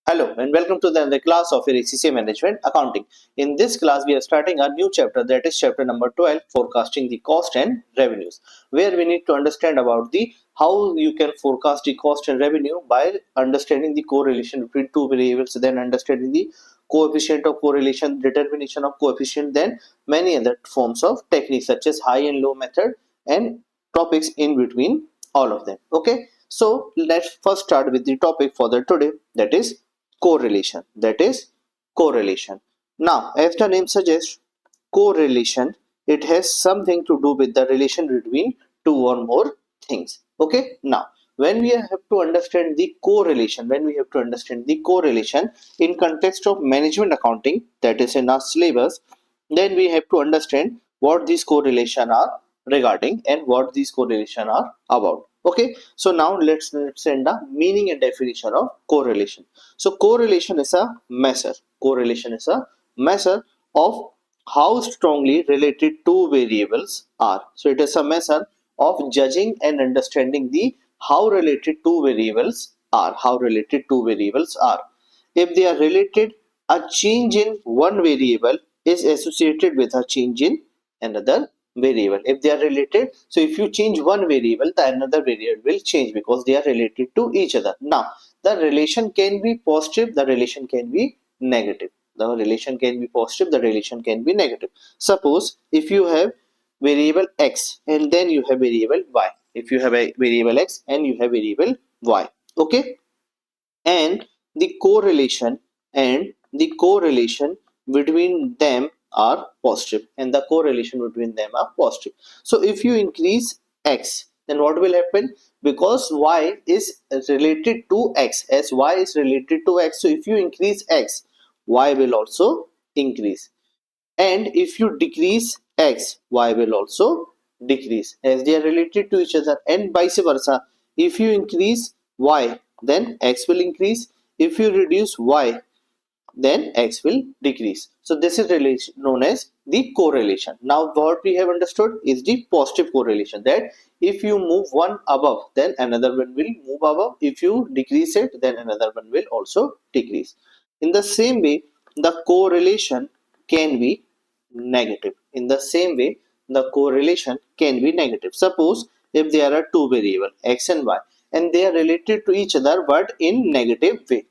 Hello and welcome to the class of your ACCA Management Accounting. In this class, we are starting a new chapter, that is chapter number 12, forecasting the cost and revenues, where we need to understand about the how you can forecast the cost and revenue by understanding the correlation between two variables, then understanding the coefficient of correlation, determination of coefficient, then many other forms of techniques such as high and low method and topics in between all of them. Okay, so let's first start with the topic for the today, that is correlation. Now, as the name suggests, correlation, it has something to do with the relation between two or more things. Okay, now when we have to understand the correlation, in context of management accounting, that is in our syllabus, then we have to understand what these correlation are regarding and what these correlation are about. Okay, so now let's understand the meaning and definition of correlation. So correlation is a measure. Correlation is a measure of how strongly related two variables are. So it is a measure of judging and understanding the how related two variables are. If they are related, a change in one variable is associated with a change in another variable. If they are related, so if you change one variable, the another variable will change because they are related to each other. Now, the relation can be positive, the relation can be negative. The relation can be positive, the relation can be negative. Suppose if you have variable x and then you have variable y. If you have a variable x and you have variable y, okay, and the correlation between them are positive, so if you increase x, then what will happen? Because y is related to x, so if you increase x, y will also increase, and if you decrease x, y will also decrease, as they are related to each other, and vice versa. If you increase y, then x will increase. If you reduce y, then x will decrease. So this is relation known as the correlation. Now what we have understood is the positive correlation, that if you move one above, then another one will move above. If you decrease it, then another one will also decrease. In the same way, the correlation can be negative. Suppose if there are two variables x and y, and they are related to each other but in negative way.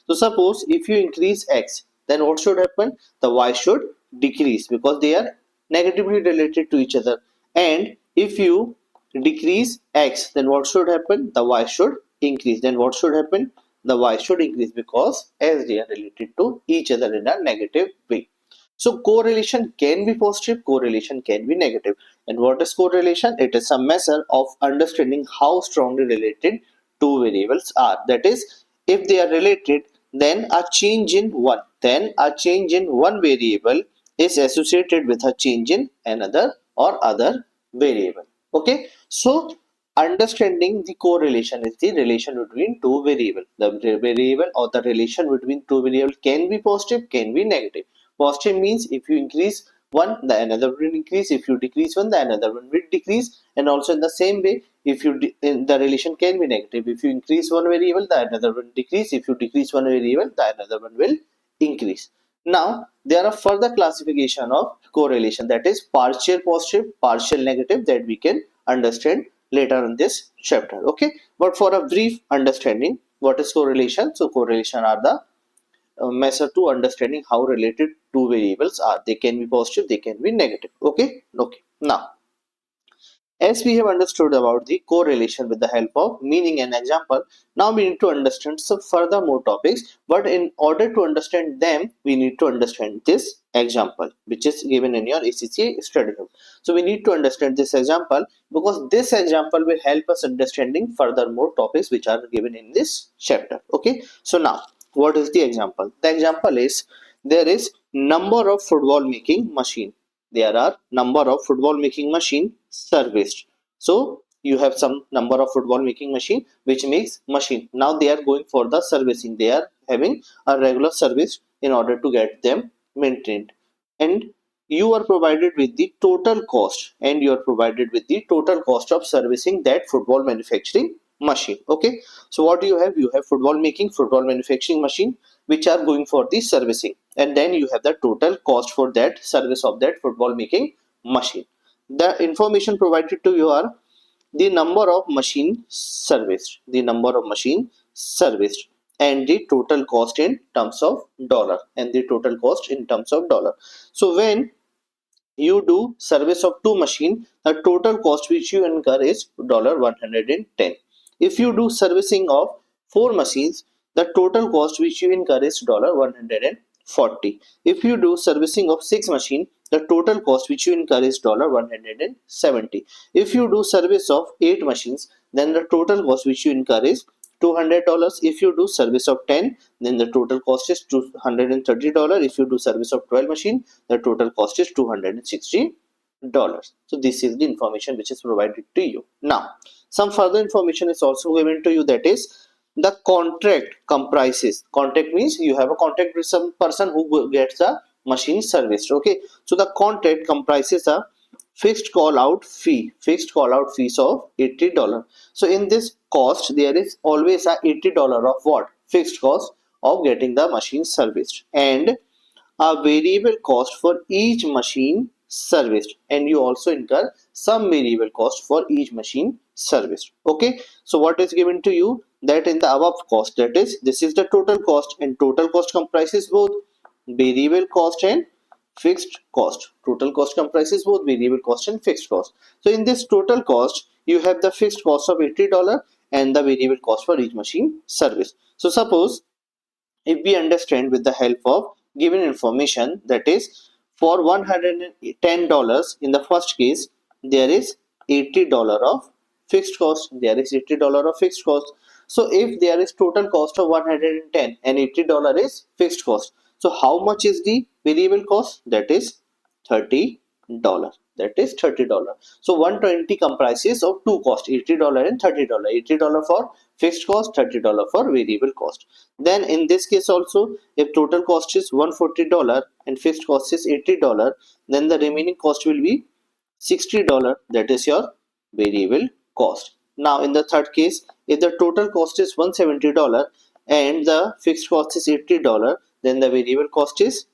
So suppose if you increase x, then what should happen? The y should decrease because they are negatively related to each other. And if you decrease x, then what should happen? The y should increase. The y should increase because as they are related to each other in a negative way. So correlation can be positive, correlation can be negative. And what is correlation? It is a measure of understanding how strongly related two variables are. That is, if they are related, then a change in one variable is associated with a change in another or other variable. Okay, so understanding the correlation is the relation between two variables. The variable or the relation between two variables can be positive, can be negative. Positive means if you increase one, the another will increase. If you decrease one, the another one will decrease. And also in the same way, if you the relation can be negative. If you increase one variable, the another will decrease. If you decrease one variable, the another one will increase. Now there are further classification of correlation, that is partial positive, partial negative, that we can understand later in this chapter. Okay, but for a brief understanding, what is correlation? So correlation are the measure to understanding how related two variables are. They can be positive, they can be negative. Okay, now as we have understood about the correlation with the help of meaning and example, now we need to understand some further more topics, but in order to understand them, we need to understand this example which is given in your ACCA study hub. So we need to understand this example because this example will help us understanding further more topics which are given in this chapter. Okay, so now what is the example? The example is, there is number of football making machine. There are number of football making machine serviced. So you have some number of football making machine which makes machine. Now they are going for the servicing. They are having a regular service in order to get them maintained. And you are provided with the total cost, of servicing that football manufacturing machine. Okay, so what do you have? You have football making, football manufacturing machine, which are going for the servicing, and then you have the total cost for that service of that football making machine. The information provided to you are the number of machine serviced, and the total cost in terms of dollar, So when you do service of two machine, the total cost which you incur is $110. If you do servicing of four machines, the total cost which you incur is $140. If you do servicing of six machine, the total cost which you incur is $170. If you do service of eight machines, then the total cost which you incur is $200. If you do service of 10, then the total cost is $230. If you do service of 12 machine, the total cost is $260. So this is the information which is provided to you. Now, some further information is also given to you, that is the contract comprises. Contract means you have a contract with some person who gets a machine serviced. Okay, so the contract comprises a fixed call out fees of $80. So in this cost there is always a $80 of what? Fixed cost of getting the machine serviced, and a variable cost for each machine serviced, and you also incur some variable cost for each machine serviced. Okay, so what is given to you? That in the above cost, that is, this is the total cost, and total cost comprises both variable cost and fixed cost. Total cost comprises both variable cost and fixed cost. So in this total cost, you have the fixed cost of $80 and the variable cost for each machine service. So suppose if we understand with the help of given information, that is for $110 in the first case, there is $80 of fixed cost. So if there is total cost of 110 and $80 is fixed cost, so how much is the variable cost? That is $30. So 120 comprises of two costs, $80 and $30. $80 for fixed cost, $30 for variable cost. Then in this case also, if total cost is $140 and fixed cost is $80, then the remaining cost will be $60. That is your variable cost. Now in the third case, if the total cost is $170 and the fixed cost is $80, then the variable cost is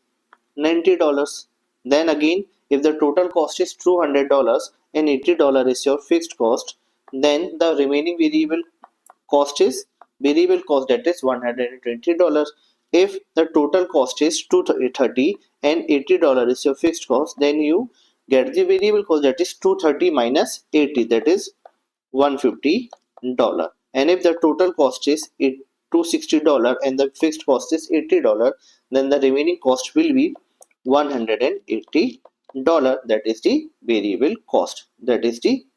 $90. Then again, if the total cost is $200 and $80 is your fixed cost, then the remaining variable cost is that is $120. If the total cost is $230 and $80 is your fixed cost, then you get the variable cost, that is 230 minus 80, that is $150. And if the total cost is $260 and the fixed cost is $80, then the remaining cost will be $180. That is the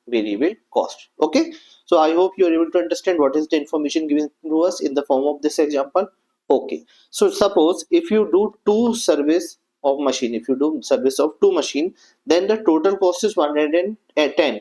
variable cost. Okay, so I hope you are able to understand what is the information given to us in the form of this example. Okay, so suppose if you do service of two machine, then the total cost is 110.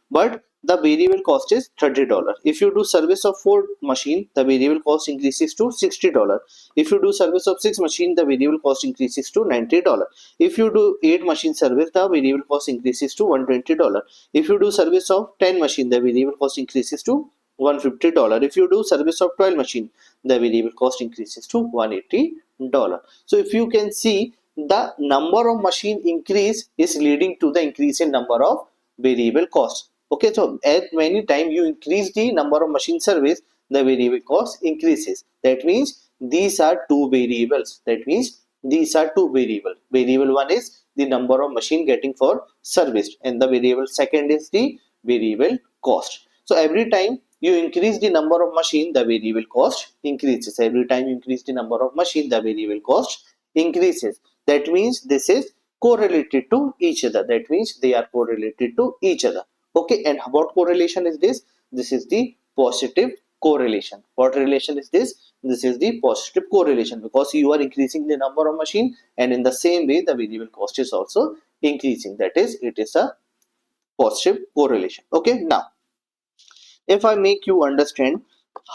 But the variable cost is $30. If you do service of four machine, the variable cost increases to $60. If you do service of six machine, the variable cost increases to $90. If you do eight machine service, the variable cost increases to $120. If you do service of 10 machine, the variable cost increases to $150. If you do service of 12 machine, the variable cost increases to $180. So if you can see, the number of machine increase is leading to the increase in number of variable cost. Okay, so at many time you increase the number of machine service, the variable cost increases. That means these are two variables. Variable one is the number of machine getting for service, and the variable second is the variable cost. So every time you increase the number of machine, the variable cost increases. That means this is correlated to each other. They are correlated to each other. Okay, and what correlation is this? This is the positive correlation. What relation is this? This is the positive correlation, because you are increasing the number of machine, and in the same way the variable cost is also increasing. That is, it is a positive correlation. Okay, now if I make you understand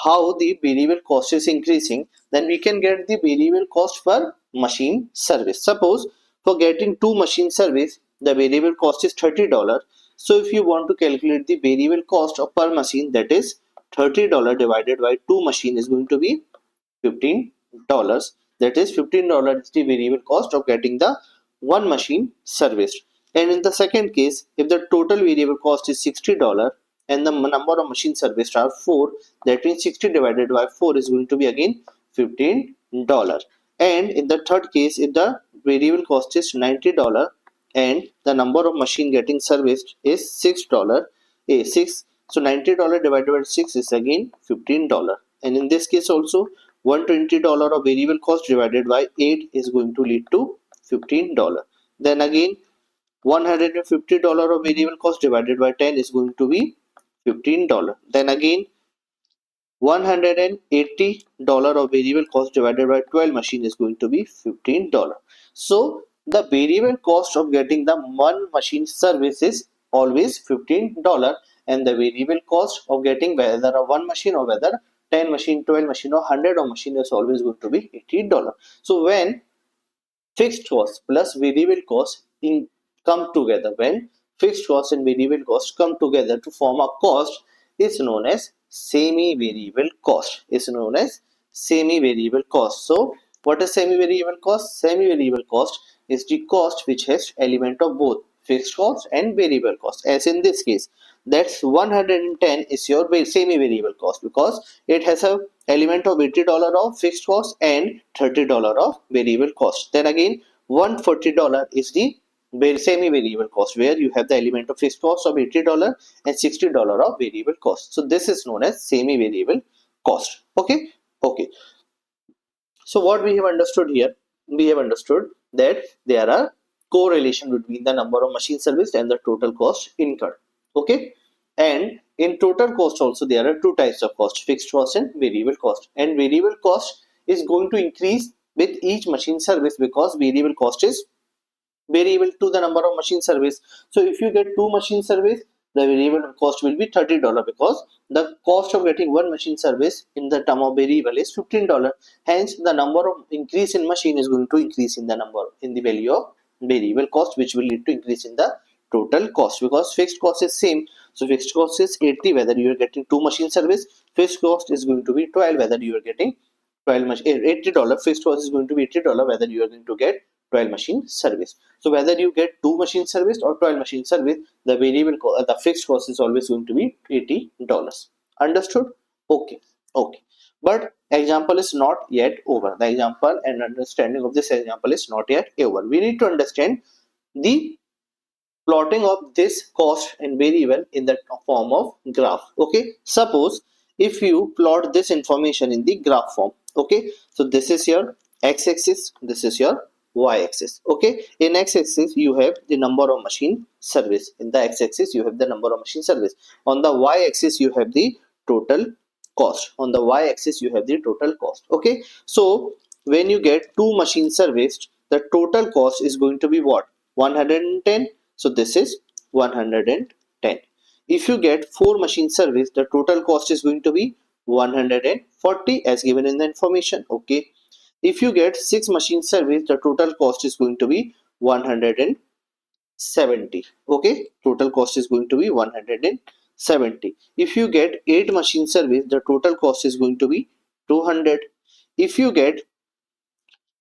how the variable cost is increasing, then we can get the variable cost per machine service. Suppose for getting two machine service, the variable cost is $30. So if you want to calculate the variable cost of per machine, that is $30 divided by 2 machine is going to be $15. That is $15 is the variable cost of getting the one machine serviced. And in the second case, if the total variable cost is $60 and the number of machine serviced are 4, that means 60 divided by 4 is going to be again $15. And in the third case, if the variable cost is $90 and the number of machine getting serviced is $6, 6, so $90 divided by 6 is again $15. And in this case also, $120 of variable cost divided by 8 is going to lead to $15. Then again, $150 of variable cost divided by 10 is going to be $15. Then again, $180 of variable cost divided by 12 machine is going to be $15. So the variable cost of getting the one machine service is always $15, and the variable cost of getting whether a one machine or whether 10 machine, 12 machine or 100 of machine is always going to be $80. So when fixed cost plus variable cost in come together, when fixed cost and variable cost come together to form a cost, is known as semi variable cost, so what is semi variable cost? Semi variable cost is the cost which has element of both fixed cost and variable cost. As in this case, that's 110 is your semi variable cost because it has a element of $80 of fixed cost and $30 of variable cost. Then again, $140 is the semi variable cost, where you have the element of fixed cost of $80 and $60 of variable cost. So this is known as semi variable cost. Okay. So what we have understood here, we have understood that there are correlation between the number of machine serviced and the total cost incurred. Okay. And in total cost also there are two types of cost, fixed cost and variable cost. And variable cost is going to increase with each machine service because variable cost is variable to the number of machine service. So if you get two machine service, the variable cost will be $30 because the cost of getting one machine service in the term of variable is $15. Hence, the number of increase in machine is going to increase in the number in the value of variable cost, which will lead to increase in the total cost because fixed cost is same. So fixed cost is 80 whether you are getting two machine service. Fixed cost is going to be 12 whether you are getting 12 machine $80. Fixed cost is going to be $80 whether you are going to get 12 machine service. So whether you get 2 machine service or 12 machine service, the the fixed cost is always going to be $80. Understood? Okay. But example is not yet over. The example and understanding of this example is not yet over. We need to understand the plotting of this cost and variable in the form of graph. Okay, suppose if you plot this information in the graph form. Okay, so this is your x-axis, this is your y-axis. Okay, in x-axis you have the number of machine service, in the x-axis you have the number of machine service, on the y-axis you have the total cost, on the y-axis you have the total cost. Okay, so when you get two machine serviced, the total cost is going to be what? 110. So this is 110. If you get 4 machine service, the total cost is going to be 140 as given in the information. Okay. If you get 6 machine service, the total cost is going to be 170. Okay. Total cost is going to be 170. If you get 8 machine service, the total cost is going to be 200. If you get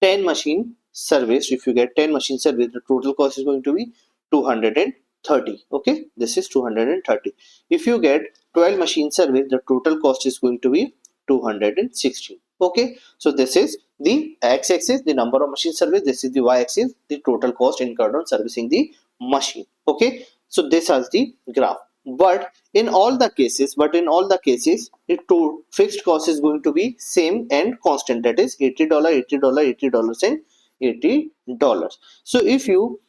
10 machine service, if you get 10 machine service, the total cost is going to be 230. Okay, this is 230. If you get 12 machine service, the total cost is going to be 260. Okay, so this is the x-axis, the number of machine service. This is the y-axis, the total cost incurred on servicing the machine. Okay, so this is the graph. But in all the cases, the fixed cost is going to be same and constant. That is $80, $80, $80, and $80. So if you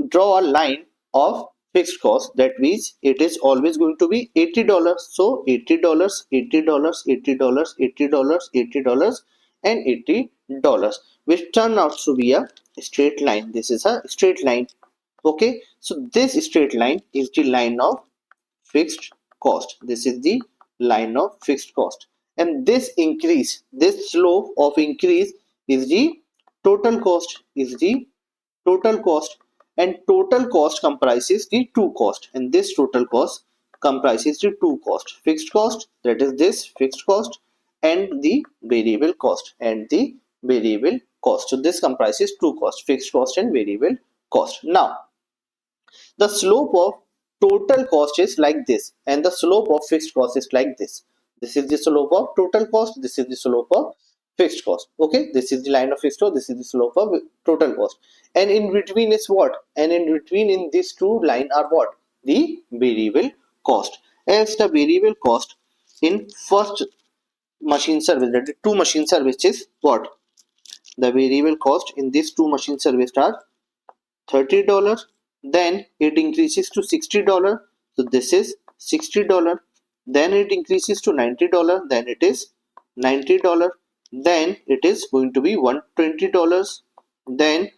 draw a line of fixed cost, that means it is always going to be $80. So $80, $80, $80, $80, $80, and $80, which turn out to be a straight line. This is a straight line. Okay, so this straight line is the line of fixed cost. This is the line of fixed cost, and this increase, this slope of increase is the total cost, is the total cost. and total cost comprises the two cost, and this total cost comprises the two cost, fixed cost, that is this fixed cost, and the variable cost, so this comprises two cost, fixed cost and variable cost. Now the slope of total cost is like this, and the slope of fixed cost is like this. This is the slope of total cost, this is the slope of fixed cost. Okay, this is the line of fixed cost, this is the slope of total cost, and in between is what? And in between in these two line are what? The variable cost. As the variable cost in first machine service, that is two machine service, is what? The variable cost in these two machine service are $30, then it increases to $60, so this is $60, then it increases to $90, then it is $90, then it is going to be $120, then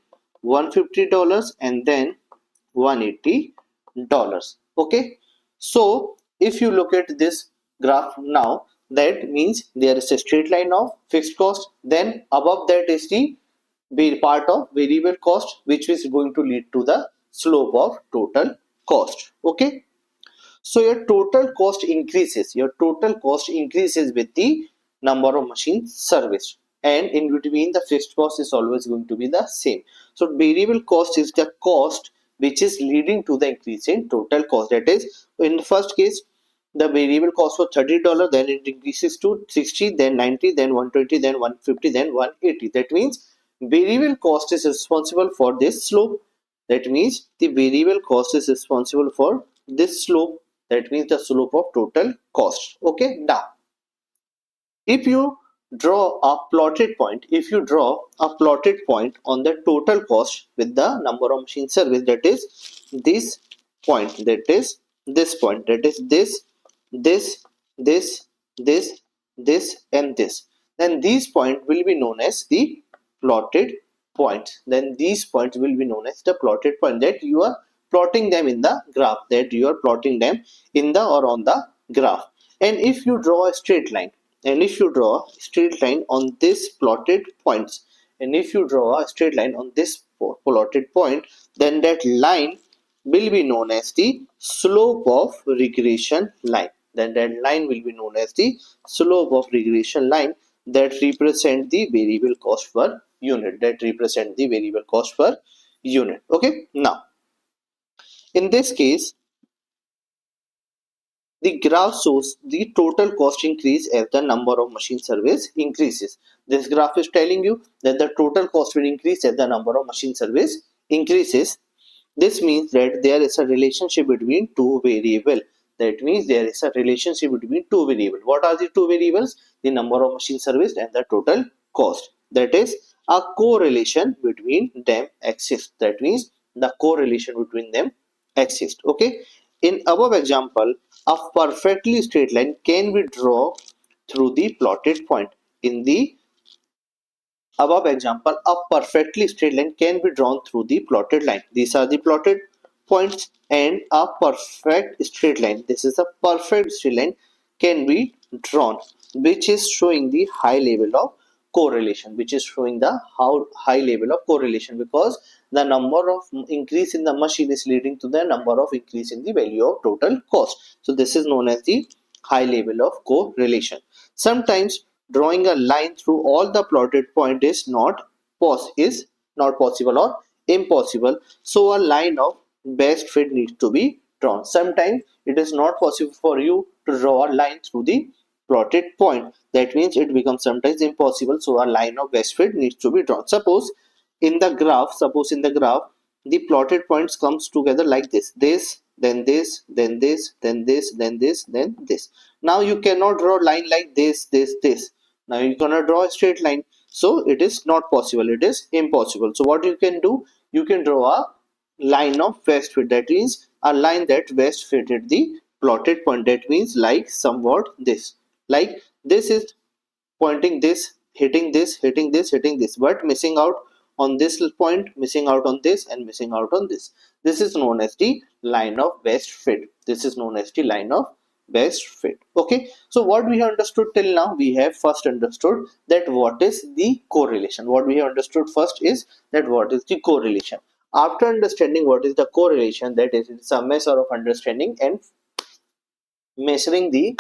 $150, and then $180. Okay, so if you look at this graph now, that means there is a straight line of fixed cost, then above that is the be part of variable cost, which is going to lead to the slope of total cost. Okay, so your total cost increases with the number of machines serviced, and in between the fixed cost is always going to be the same. So variable cost is the cost which is leading to the increase in total cost. That is, in the first case the variable cost was $30, then it increases to 60, then 90, then 120, then 150, then 180. That means variable cost is responsible for this slope. That means the variable cost is responsible for this slope. That means the slope of total cost. Okay, now if you draw a plotted point, on the total cost with the number of machine service, that is this point, that is this point, that is this, this, this, this, and this, then these points will be known as the plotted points. Then these points will be known as the plotted point, that you are plotting them in the graph, or on the graph. And if you draw a straight line, on this plotted points, then that line will be known as the slope of regression line. That represent the variable cost per unit. Okay, now in this case the graph shows the total cost increase as the number of machine service increases. This graph is telling you that the total cost will increase as the number of machine service increases. This means that there is a relationship between two variables. What are the two variables? The number of machine service and the total cost. That is, a correlation between them exists. Okay. In above example, a perfectly straight line can be drawn through the plotted point. In the above example, a perfectly straight line can be drawn through the plotted line. These are the plotted points, and a perfect straight line, this is a perfect straight line, can be drawn, which is showing the high level of correlation. Because the number of increase in the machine is leading to the number of increase in the value of total cost. So this is known as the high level of correlation. Sometimes drawing a line through all the plotted point is not possible or impossible, so a line of best fit needs to be drawn. Sometimes it is not possible for you to draw a line through the plotted point. That means it becomes sometimes impossible, so a line of best fit needs to be drawn. Suppose in the graph, the plotted points comes together like this, then this, then this, then this, then this, then this. Now you cannot draw a line like this. Now you're gonna draw a straight line, so it is not possible, it is impossible. So what you can do, you can draw a line of best fit. That means a line that best fitted the plotted point. That means like somewhat this, like this is pointing this, hitting this, but missing out on this point, missing out on this, and missing out on this. This is known as the line of best fit. Okay, so what we have understood till now, we have first understood that what is the correlation. What we have understood first is that what is the correlation. After understanding what is the correlation, that is, it's a measure of understanding and measuring the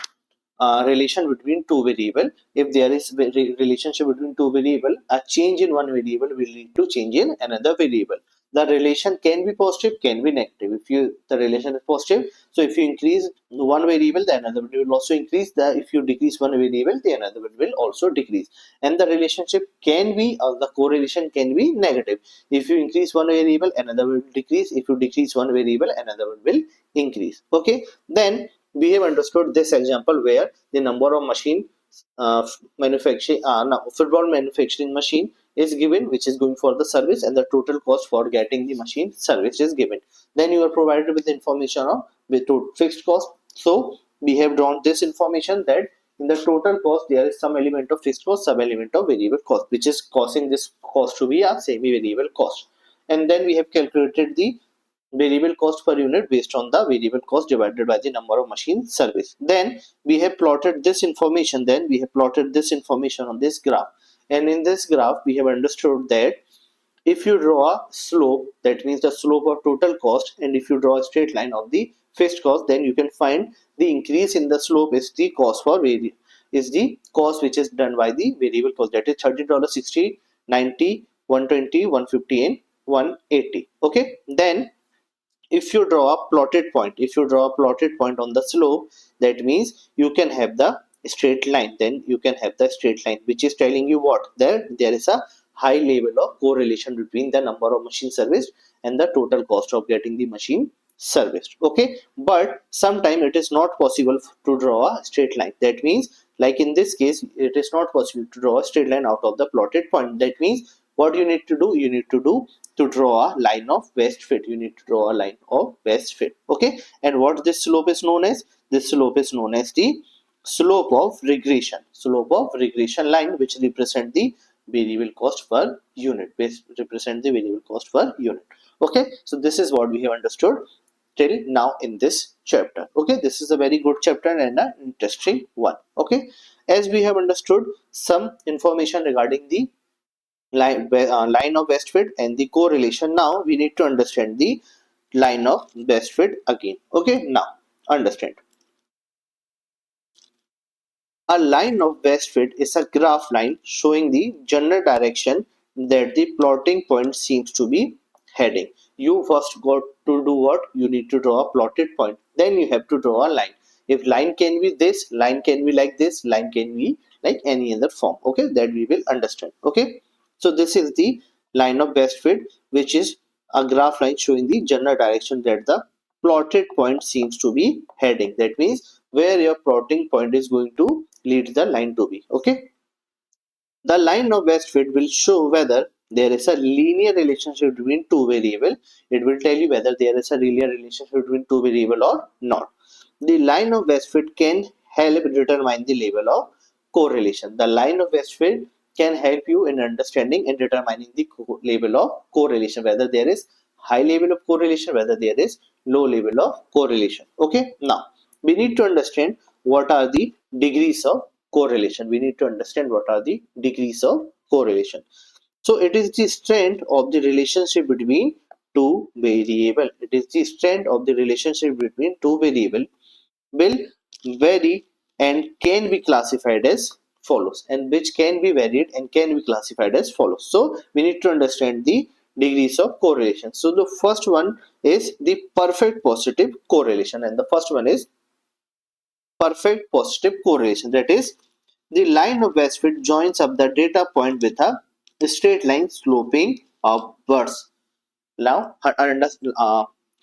relation between two variable. If there is relationship between two variable, a change in one variable will lead to change in another variable. The relation can be positive, can be negative. If you the relation is positive, so if you increase one variable, the another one will also increase. The if you decrease one variable, the another one will also decrease. And the relationship can be, or the correlation can be negative. If you increase one variable, another will decrease. If you decrease one variable, another one will increase. Okay, then we have understood this example where the number of machine manufacturing no, football manufacturing machine is given, which is going for the service, and the total cost for getting the machine service is given. Then you are provided with information of with fixed cost. So we have drawn this information that in the total cost there is some element of fixed cost, some element of variable cost, which is causing this cost to be a semi variable cost. And then we have calculated the variable cost per unit based on the variable cost divided by the number of machine service. Then we have plotted this information. On this graph. And in this graph, we have understood that if you draw a slope, that means the slope of total cost, and if you draw a straight line of the fixed cost, then you can find the increase in the slope is the cost for is the cost which is done by the variable cost, that is $30, 60, 90, 120, 150, and 180. Okay, then if you draw a plotted point on the slope, that means you can have the straight line. Then you can have the straight line, which is telling you what, there is a high level of correlation between the number of machine serviced and the total cost of getting the machine serviced. Okay, but sometimes it is not possible to draw a straight line. That means, like in this case, it is not possible to draw a straight line out of the plotted point. That means what you need to do, to draw a line of best fit. You need to draw a line of best fit. Okay, and what this slope is known as, the slope of regression line, which represent the variable cost per unit, Okay, so this is what we have understood till now in this chapter. Okay, this is a very good chapter and an interesting one. Okay, as we have understood some information regarding the line of best fit and the correlation, now we need to understand the line of best fit again. Okay, now understand. A line of best fit is a graph line showing the general direction that the plotting point seems to be heading. You first got to do what? You need to draw a plotted point. Then you have to draw a line. If line can be this, line can be like this, line can be like any other form. Okay, that we will understand. Okay, so this is the line of best fit, which is a graph line showing the general direction that the plotted point seems to be heading. That means where your plotting point is going to lead the line to be. Okay, the line of best fit will show whether there is a linear relationship between two variable. It will tell you whether there is a linear relationship between two variable or not. The line of best fit can help determine the level of correlation. The line of best fit can help you in understanding and determining the level of correlation, whether there is high level of correlation, whether there is low level of correlation. Okay, now we need to understand what are the degrees of correlation. We need to understand what are the degrees of correlation. So it is the strength of the relationship between two variable. It is the strength of the relationship between two variable will vary and can be classified as follows, and which can be varied and can be classified as follows. So we need to understand the degrees of correlation. So the first one is the perfect positive correlation, and the first one is perfect positive correlation. That is, the line of best fit joins up the data point with a straight line sloping upwards. Now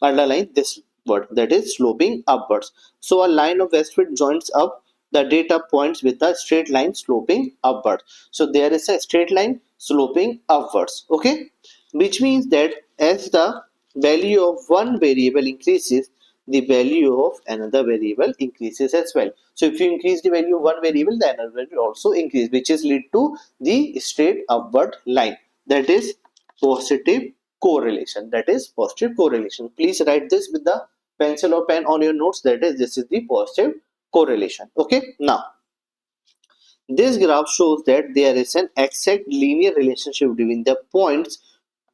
underline this word, that is sloping upwards. So a line of best fit joins up the data points with a straight line sloping upwards. So there is a straight line sloping upwards. Okay, which means that as the value of one variable increases, the value of another variable increases as well. So if you increase the value of one variable, the another will also increase, which is lead to the straight upward line. That is positive correlation. Please write this with the pencil or pen on your notes. That is, this is the positive correlation. Okay, now this graph shows that there is an exact linear relationship between the points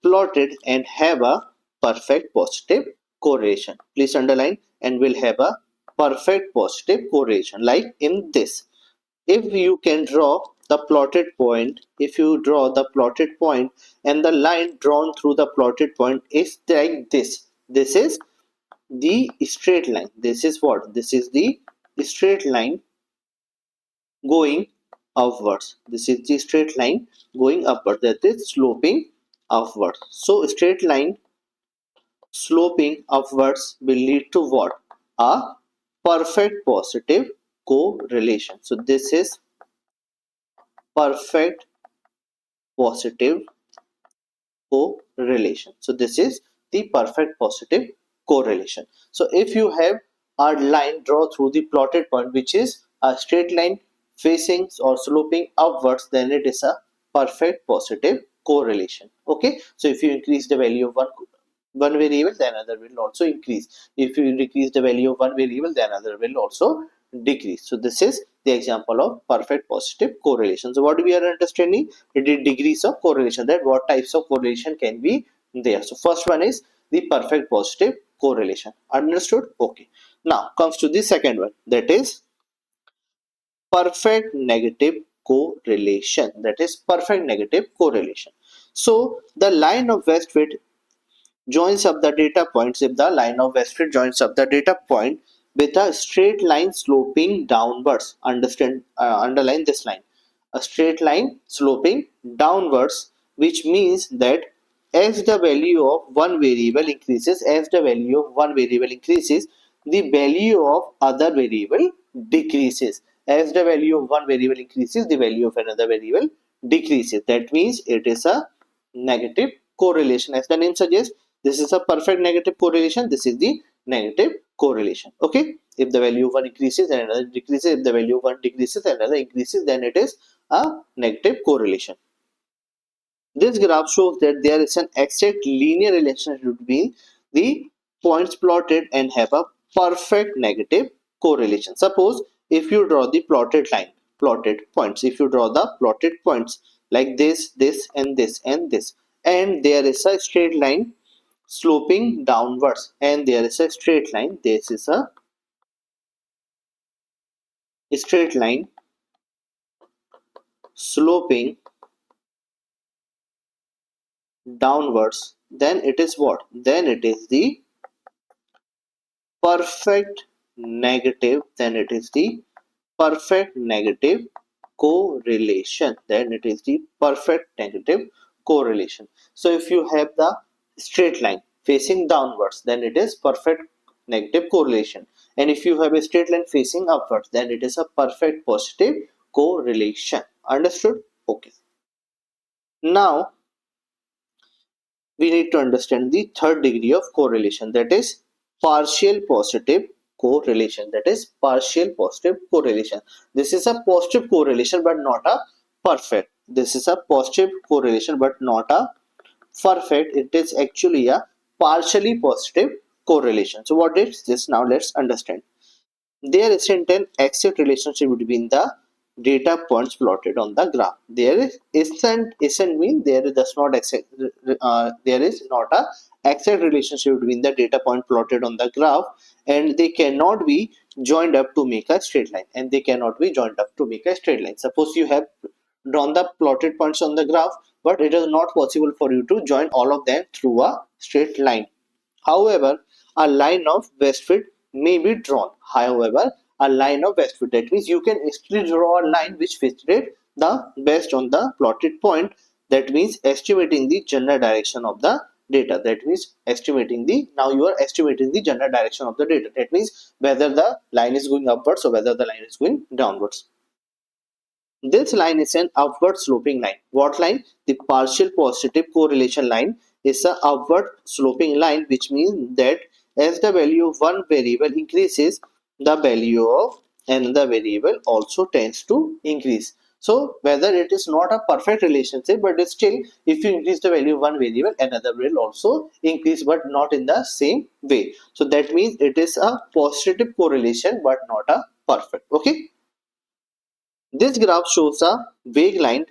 plotted and have a perfect positive correlation. Please underline, and will have a perfect positive correlation like in this. If you can draw the plotted point, if you draw the plotted point and the line drawn through the plotted point is like this. This is the straight line. This is what? This is the straight line going upwards. This is the straight line going upward, that is sloping upwards. So straight line sloping upwards will lead to what? A perfect positive correlation. So this is perfect positive correlation. So this is the perfect positive correlation. So if you have a line draw through the plotted point which is a straight line facing or sloping upwards, then it is a perfect positive correlation. Okay, so if you increase the value of one variable, then other will also increase. If you decrease the value of one variable, then other will also decrease. So this is the example of perfect positive correlation. So what we are understanding, it is degrees of correlation, that what types of correlation can be there. So first one is the perfect positive correlation. Understood? Okay. Now comes to the second one, that is perfect negative correlation. That is perfect negative correlation. So the line of best fit joins up the data points. If the line of best fit joins up the data point with a straight line sloping downwards, underline this line, a straight line sloping downwards, which means that as the value of one variable increases, the value of other variable decreases. As the value of one variable increases, the value of another variable decreases. That means it is a negative correlation. As the name suggests, this is a perfect negative correlation. This is the negative correlation. Okay, if the value of one increases and another decreases, if the value of one decreases and another increases, then it is a negative correlation. This graph shows that there is an exact linear relationship between the points plotted and have a perfect negative correlation. Suppose if you draw the plotted line, plotted points, if you draw the plotted points like this and this and this, and there is a straight line sloping downwards, and there is a straight line, this is a straight line sloping downwards, then it is what? Then it is the perfect negative, then it is the perfect negative correlation, then it is the perfect negative correlation. So if you have the straight line facing downwards, then it is perfect negative correlation, and if you have a straight line facing upwards, then it is a perfect positive correlation. Understood? Okay. Now we need to understand the third degree of correlation, that is partial positive correlation. That is partial positive correlation. This is a positive correlation but not a perfect. This is a positive correlation but not a perfect. It is actually a partially positive correlation. So what is this? Now let's understand. There isn't an exact relationship between the data points plotted on the graph. Isn't mean there does not exact, there is not a exact relationship between the data point plotted on the graph, and they cannot be joined up to make a straight line. Suppose you have drawn the plotted points on the graph, but it is not possible for you to join all of them through a straight line. However, a line of best fit may be drawn. That means you can still draw a line which fitted the best on the plotted point. That means estimating the general direction of the data. Now you are estimating the general direction of the data. That means whether the line is going upwards or whether the line is going downwards. This line is an upward sloping line. What line? The partial positive correlation line is an upward sloping line, which means that as the value of one variable increases, the value of another variable also tends to increase. So whether it is not a perfect relationship, but still if you increase the value of one variable, another will also increase, but not in the same way. So that means it is a positive correlation but not a perfect. Okay. This graph shows a vague line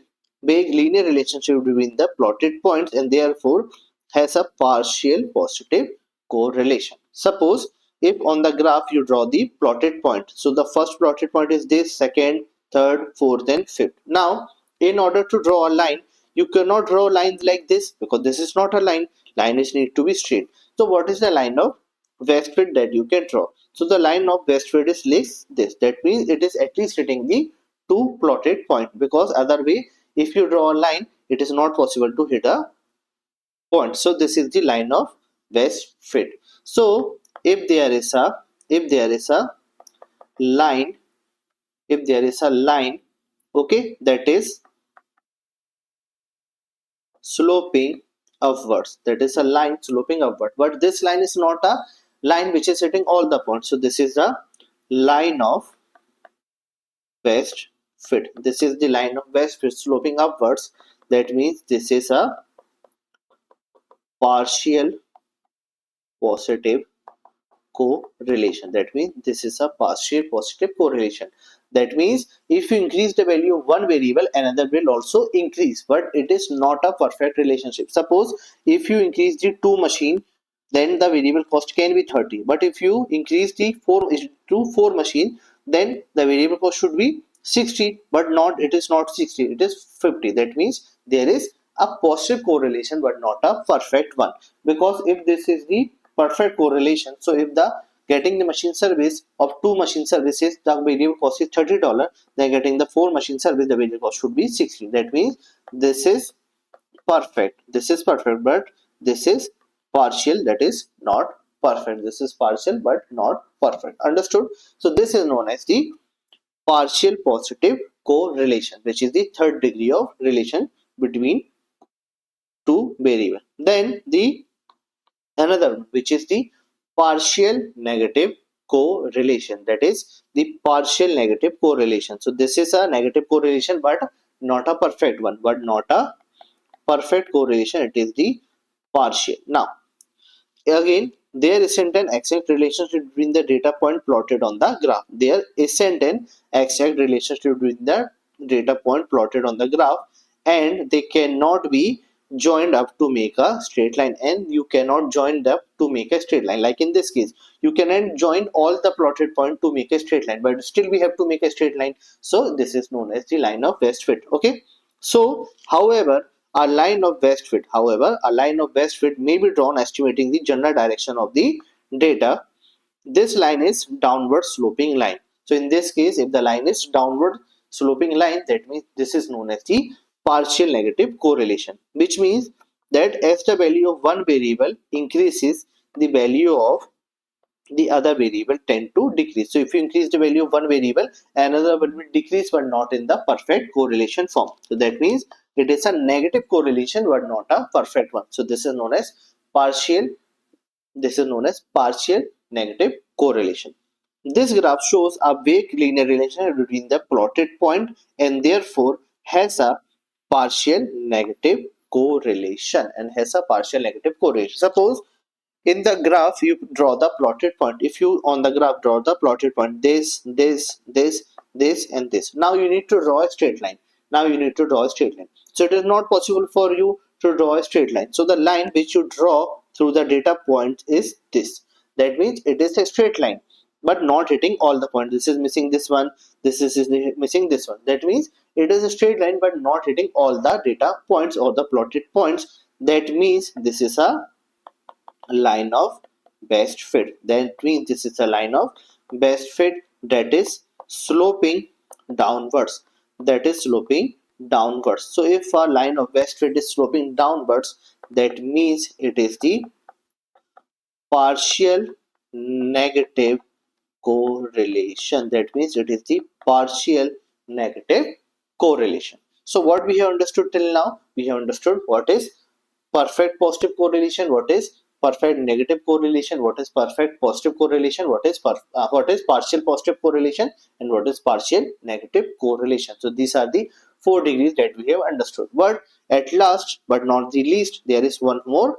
vague linear relationship between the plotted points and therefore has a partial positive correlation. Suppose if on the graph you draw the plotted point, so the first plotted point is this, second, third, fourth, and fifth. Now, in order to draw a line, you cannot draw lines like this because this is not a line. Line is need to be straight. So, what is the line of west fit that you can draw? So, the line of west fit is like this. That means it is at least hitting the two plotted point, because other way, if you draw a line, it is not possible to hit a point. So this is the line of best fit. So if there is a line, if there is a line, okay, that is sloping upwards, that is a line sloping upward, but this line is not a line which is hitting all the points. So this is a line of best fit. This is the line of best fit sloping upwards. That means this is a partial positive correlation. That means this is a partial positive correlation. That means if you increase the value of one variable, another will also increase, but it is not a perfect relationship. Suppose if you increase the two machine, then the variable cost can be 30, but if you increase the four machine, then the variable cost should be 60, but not, it is not 60, it is 50. That means there is a positive correlation but not a perfect one, because if this is the perfect correlation, so if the getting the machine service of two machine services, the variable cost is $30, then getting the four machine service, the variable cost should be 60. That means this is perfect, this is perfect, but this is partial, that is not perfect. This is partial but not perfect. Understood? So this is known as the partial positive correlation, which is the third degree of relation between two variable. Then the another one, which is the partial negative correlation, that is the partial negative correlation. So this is a negative correlation but not a perfect one, but not a perfect correlation, it is the partial. Now again, there isn't an exact relationship between the data point plotted on the graph. There isn't an exact relationship between the data point plotted on the graph, and they cannot be joined up to make a straight line, and you cannot join them to make a straight line. Like in this case, you cannot join all the plotted point to make a straight line, but still we have to make a straight line. So this is known as the line of best fit. Okay. So however, a line of best fit may be drawn estimating the general direction of the data. This line is downward sloping line. So in this case, if the line is downward sloping line, that means this is known as the partial negative correlation, which means that as the value of one variable increases, the value of the other variable tend to decrease. So if you increase the value of one variable, another will decrease, but not in the perfect correlation form. So that means it is a negative correlation but not a perfect one. So this is known as partial, negative correlation. This graph shows a vague linear relationship between the plotted point and therefore has a partial negative correlation Suppose in the graph you draw the plotted point. If you on the graph draw the plotted point, this and this, now you need to draw a straight line. So it is not possible for you to draw a straight line. So the line which you draw through the data point is this. That means it is a straight line but not hitting all the points. This is missing this one, this is missing this one. That means it is a straight line but not hitting all the data points or the plotted points. That means this is a line of best fit. That means this is a line of best fit that is sloping downwards. So if a line of best fit is sloping downwards, that means it is the partial negative correlation. That means it is the partial negative correlation. So what we have understood till now? We have understood what is perfect positive correlation, what is perfect negative correlation, what is perfect positive correlation, what is partial positive correlation, and what is partial negative correlation. So these are the 4 degrees that we have understood. But at last but not the least, there is one more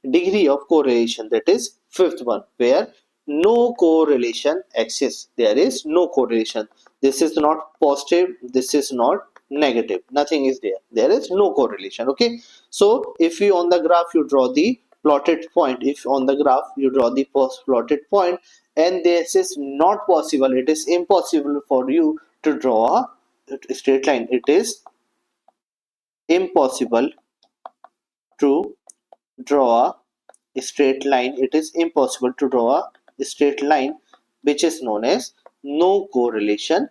degree of correlation, that is fifth one, where no correlation exists. There is no correlation. This is not positive, this is not negative, nothing is there, there is no correlation. Okay, so if you on the graph you draw the plotted point, if on the graph you draw the plotted point, and this is not possible, it is impossible for you to draw a straight line, it is impossible to draw a straight line, it is impossible to draw a straight line, which is known as no correlation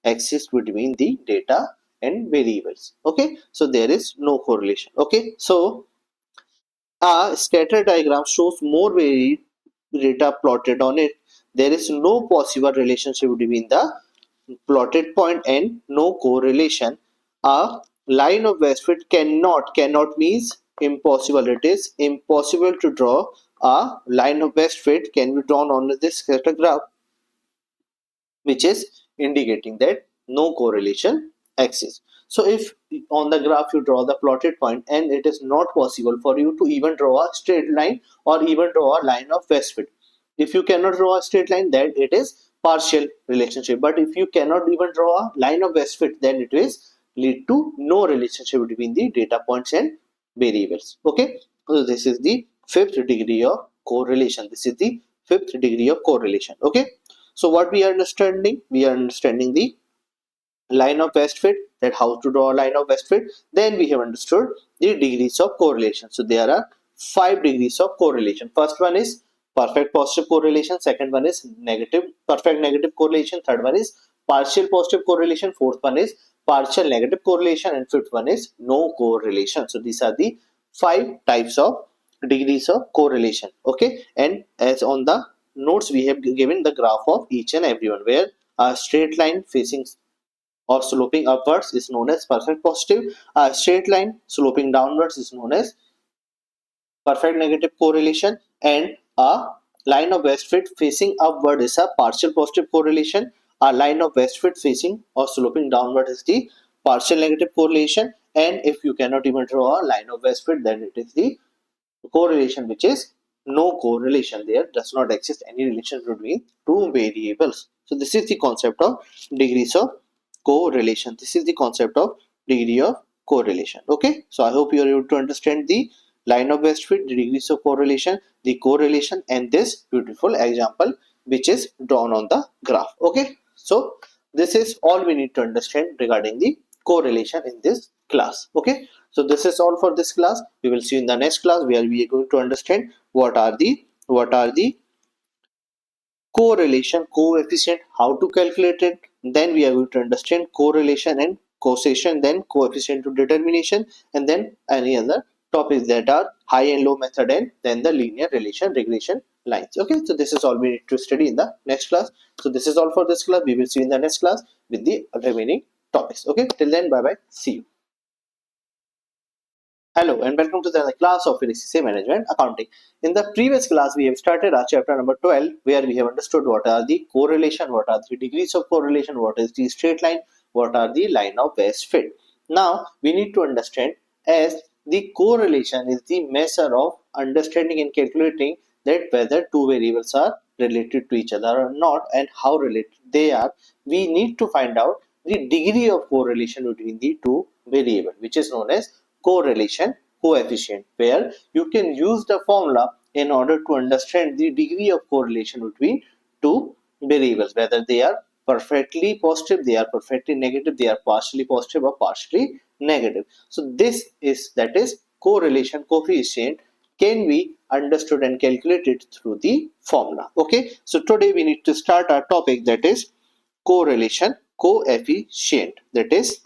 exists between the data and variables. Okay, so there is no correlation. Okay, so a scatter diagram shows more varied data plotted on it. There is no possible relationship between the plotted point and no correlation. A line of best fit cannot means impossible. It is impossible to draw a line of best fit can be drawn on this scatter graph, which is indicating that no correlation exists. So if on the graph you draw the plotted point and it is not possible for you to even draw a straight line or even draw a line of best fit. If you cannot draw a straight line, then it is partial relationship. But if you cannot even draw a line of best fit, then it is lead to no relationship between the data points and variables. Okay, so this is the fifth degree of correlation. This is the fifth degree of correlation. Okay, so what we are understanding? We are understanding the line of best fit, that how to draw a line of best fit. Then we have understood the degrees of correlation. So there are 5 degrees of correlation. First one is perfect positive correlation. Second one is negative perfect negative correlation. Third one is partial positive correlation. Fourth one is partial negative correlation, and fifth one is no correlation. So these are the 5 types of degrees of correlation. Okay, and as on the notes we have given the graph of each and every one, where a straight line facing or sloping upwards is known as perfect positive. A straight line sloping downwards is known as perfect negative correlation, and a line of best fit facing upward is a partial positive correlation. A line of best fit facing or sloping downward is the partial negative correlation, and if you cannot even draw a line of best fit, then it is the correlation, which is no correlation. There does not exist any relation between two variables. So this is the concept of degrees of correlation. This is the concept of degree of correlation. Okay, so I hope you are able to understand the line of best fit, the degrees of correlation, the correlation, and this beautiful example which is drawn on the graph. Okay, so this is all we need to understand regarding the correlation in this class. Okay, so this is all for this class. We will see you in the next class, where we are going to understand what are the correlation coefficient, how to calculate it. Then we are going to understand correlation and causation, then coefficient to determination, and then any other topics that are high and low method, and then the linear relation regression lines. Okay, so this is all we need to study in the next class. So this is all for this class. We will see you in the next class with the remaining topics. Okay, till then, bye bye, see you. Hello and welcome to the class of ACCA Management Accounting. In the previous class, we have started our chapter number 12, where we have understood what are the correlation, what are the degrees of correlation, what is the straight line, what are the line of best fit. Now, we need to understand, as the correlation is the measure of understanding and calculating that whether two variables are related to each other or not, and how related they are. We need to find out the degree of correlation between the two variables, which is known as correlation coefficient, where you can use the formula in order to understand the degree of correlation between two variables, whether they are perfectly positive, they are perfectly negative, they are partially positive or partially negative. So this is, that is, correlation coefficient can be understood and calculated through the formula. Okay, so today we need to start our topic, that is correlation coefficient, that is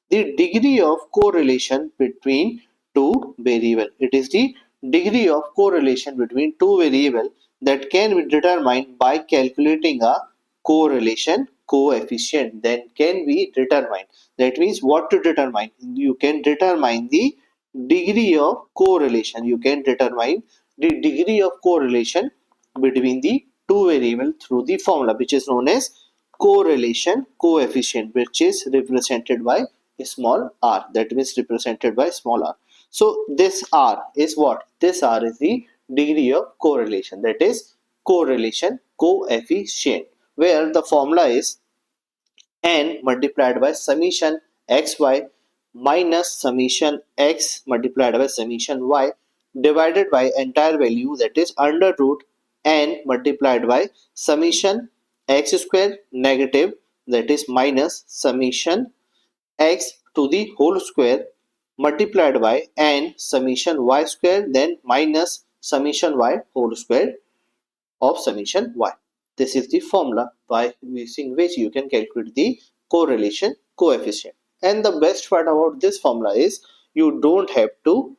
the degree of correlation between two variables. It is the degree of correlation between two variables that can be determined by calculating a correlation coefficient. Then can be determined. That means what to determine? You can determine the degree of correlation. You can determine the degree of correlation between the two variables through the formula, which is known as correlation coefficient, which is represented by small r, that means represented by small r. So this r is what? This r is the degree of correlation, that is correlation coefficient, where the formula is n multiplied by summation xy minus summation x multiplied by summation y divided by entire value, that is under root n multiplied by summation x square negative, that is minus summation x to the whole square multiplied by n summation y square, then minus summation y whole square of summation y. This is the formula by using which you can calculate the correlation coefficient. And the best part about this formula is you don't have to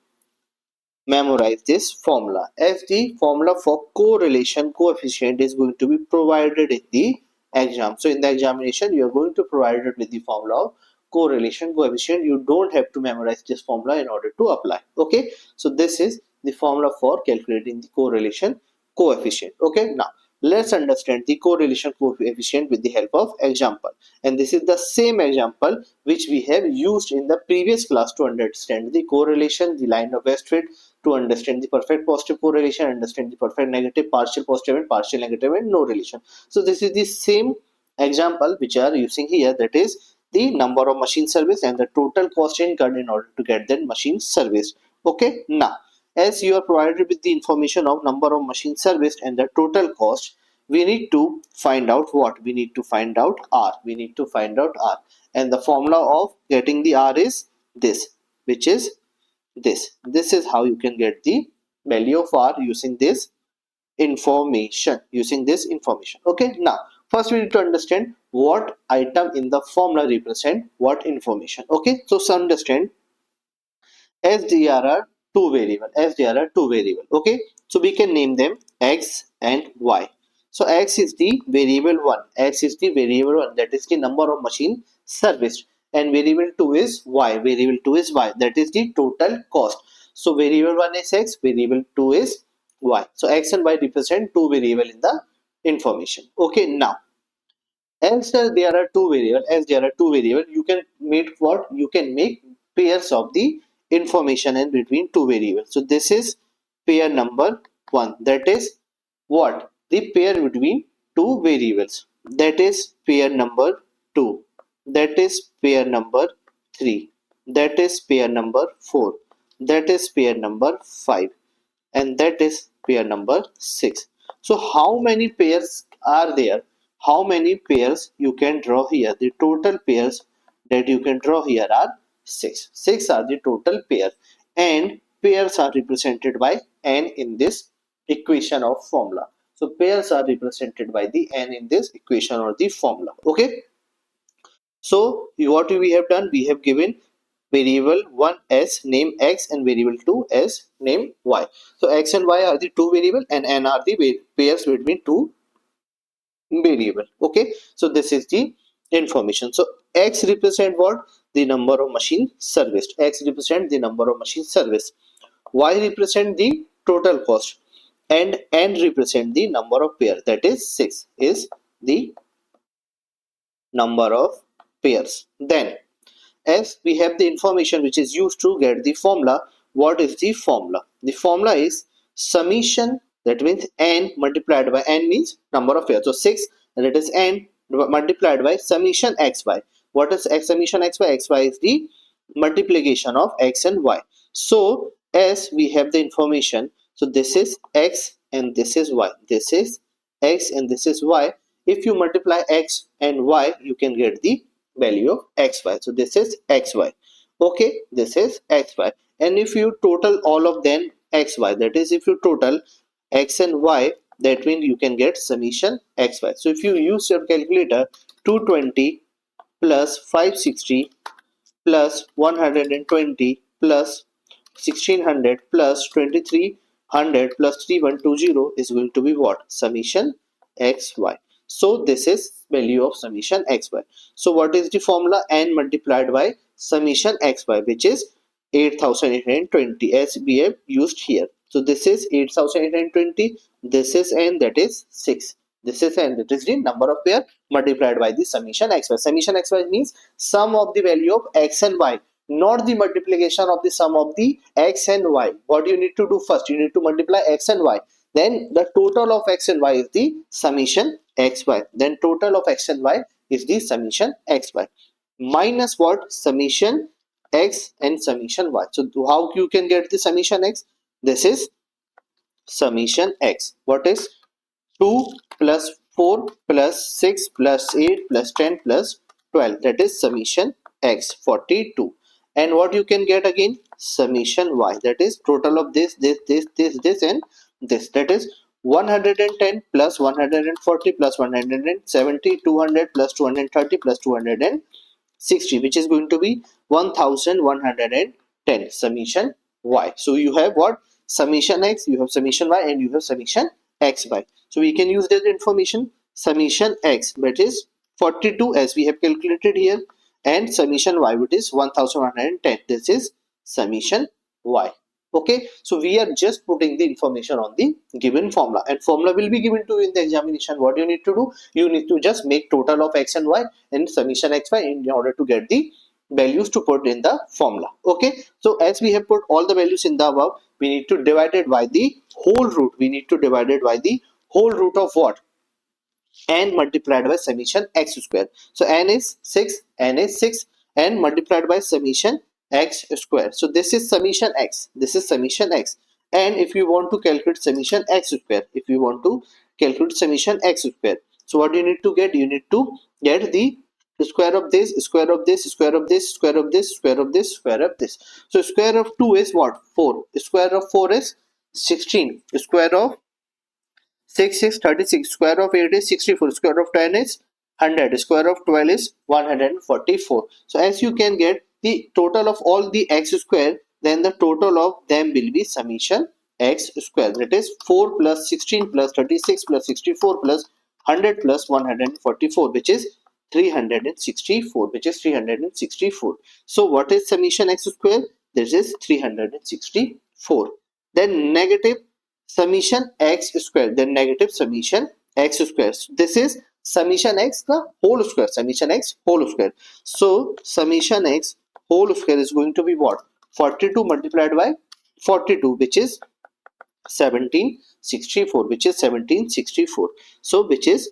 memorize this formula, as the formula for correlation coefficient is going to be provided in the exam. So in the examination you are going to provide it with the formula of correlation coefficient. You don't have to memorize this formula in order to apply. Okay, so this is the formula for calculating the correlation coefficient. Okay, now let's understand the correlation coefficient with the help of example. And this is the same example which we have used in the previous class to understand the correlation, the line of best fit, to understand the perfect positive correlation, understand the perfect negative, partial positive and partial negative, and no relation. So this is the same example which are using here, that is the number of machine service and the total cost incurred in order to get that machine service. Okay, now as you are provided with the information of number of machine serviced and the total cost, we need to find out what? We need to find out R. We need to find out R. And the formula of getting the R is this, which is this. This is how you can get the value of R using this information. Okay, now first we need to understand what item in the formula represent what information. Okay, so understand, as there are two variable. Okay, so we can name them x and y. So x is the variable 1, that is the number of machine serviced, and variable 2 is y, that is the total cost. So variable 1 is x, variable 2 is y. So x and y represent two variable in the information. Okay, now as there are two variable, you can make what? You can make pairs of the information in between two variables. So this is pair number 1, that is what? The pair between two variables. That is pair number 2, that is pair number 3, that is pair number 4, that is pair number 5, and that is pair number 6. So how many pairs are there? How many pairs you can draw here? The total pairs that you can draw here are 6. 6 are the total pairs, and pairs are represented by n in this equation of formula. So pairs are represented by the n in this equation or the formula. Okay, so what we have done, we have given variable 1 as name x and variable 2 as name y. So x and y are the two variable and n are the pairs between two variable. Okay, so this is the information. So x represent what? The number of machine serviced. X represent the number of machine service. Y represent the total cost, and n represent the number of pair, that is 6 is the number of pairs. Then as we have the information which is used to get the formula, what is the formula? The formula is summation, that means n multiplied by n means number of pairs. So 6, and it is n multiplied by summation xy. What is x summation xy? Xy is the multiplication of x and y. So as we have the information, so this is x and this is y. This is x and this is y. If you multiply x and y, you can get the value of xy. So this is xy. Okay, this is xy. And if you total all of them xy, that is if you total x and y, that means you can get summation xy. So if you use your calculator, 220 plus 560 plus 120 plus 1600 plus 2300 plus 3120 is going to be what? Summation xy. So this is value of summation xy. So what is the formula? N multiplied by summation xy, which is 8820, as we have used here. So this is 8820, this is n, that is 6. This is n, that is the number of pair multiplied by the summation xy. Summation xy means sum of the value of x and y, not the multiplication of the sum of the x and y. What you need to do first? You need to multiply x and y. Then the total of x and y is the summation xy. Then total of x and y is the summation xy. minus what? Summation x and summation y. So how you can get the summation x? This is summation x. What is 2 plus 4 plus 6 plus 8 plus 10 plus 12? That is summation x, 42. And what you can get again? Summation y. That is total of this and this. That is 110 plus 140 plus 170, 200 plus 230 plus 260, which is going to be 1110 summation y. So you have what? Summation x, you have summation y, and you have summation xy. So we can use that information. Summation x, that is 42 as we have calculated here, and summation y, which is 1110. This is summation y. Okay, so we are just putting the information on the given formula, and formula will be given to you in the examination. What you need to do? You need to just make total of x and y and summation xy in order to get the values to put in the formula. Okay, so as we have put all the values in the above, we need to divide it by the whole root. We need to divide it by the whole root of what? N multiplied by summation x square. So n is 6, n is 6, and multiplied by summation x square. So this is summation x, this is summation x. And if you want to calculate summation x square, if you want to calculate summation x square, so what you need to get? You need to get the square of this, square of this, square of this, square of this, square of this, square of this. So square of 2 is what? 4. Square of 4 is 16. Square of 6 is 36, square of 8 is 64, square of 10 is 100, square of 12 is 144. So as you can get the total of all the x square, then the total of them will be summation x square. That is 4 plus 16 plus 36 plus 64 plus 100 plus 144, which is 364, which is 364. So what is summation x square? This is 364. Then negative summation x square, then negative summation x square. So this is summation x the whole square, summation x whole square. So summation x whole square is going to be what? 42 multiplied by 42, which is 1764, which is 1764. So which is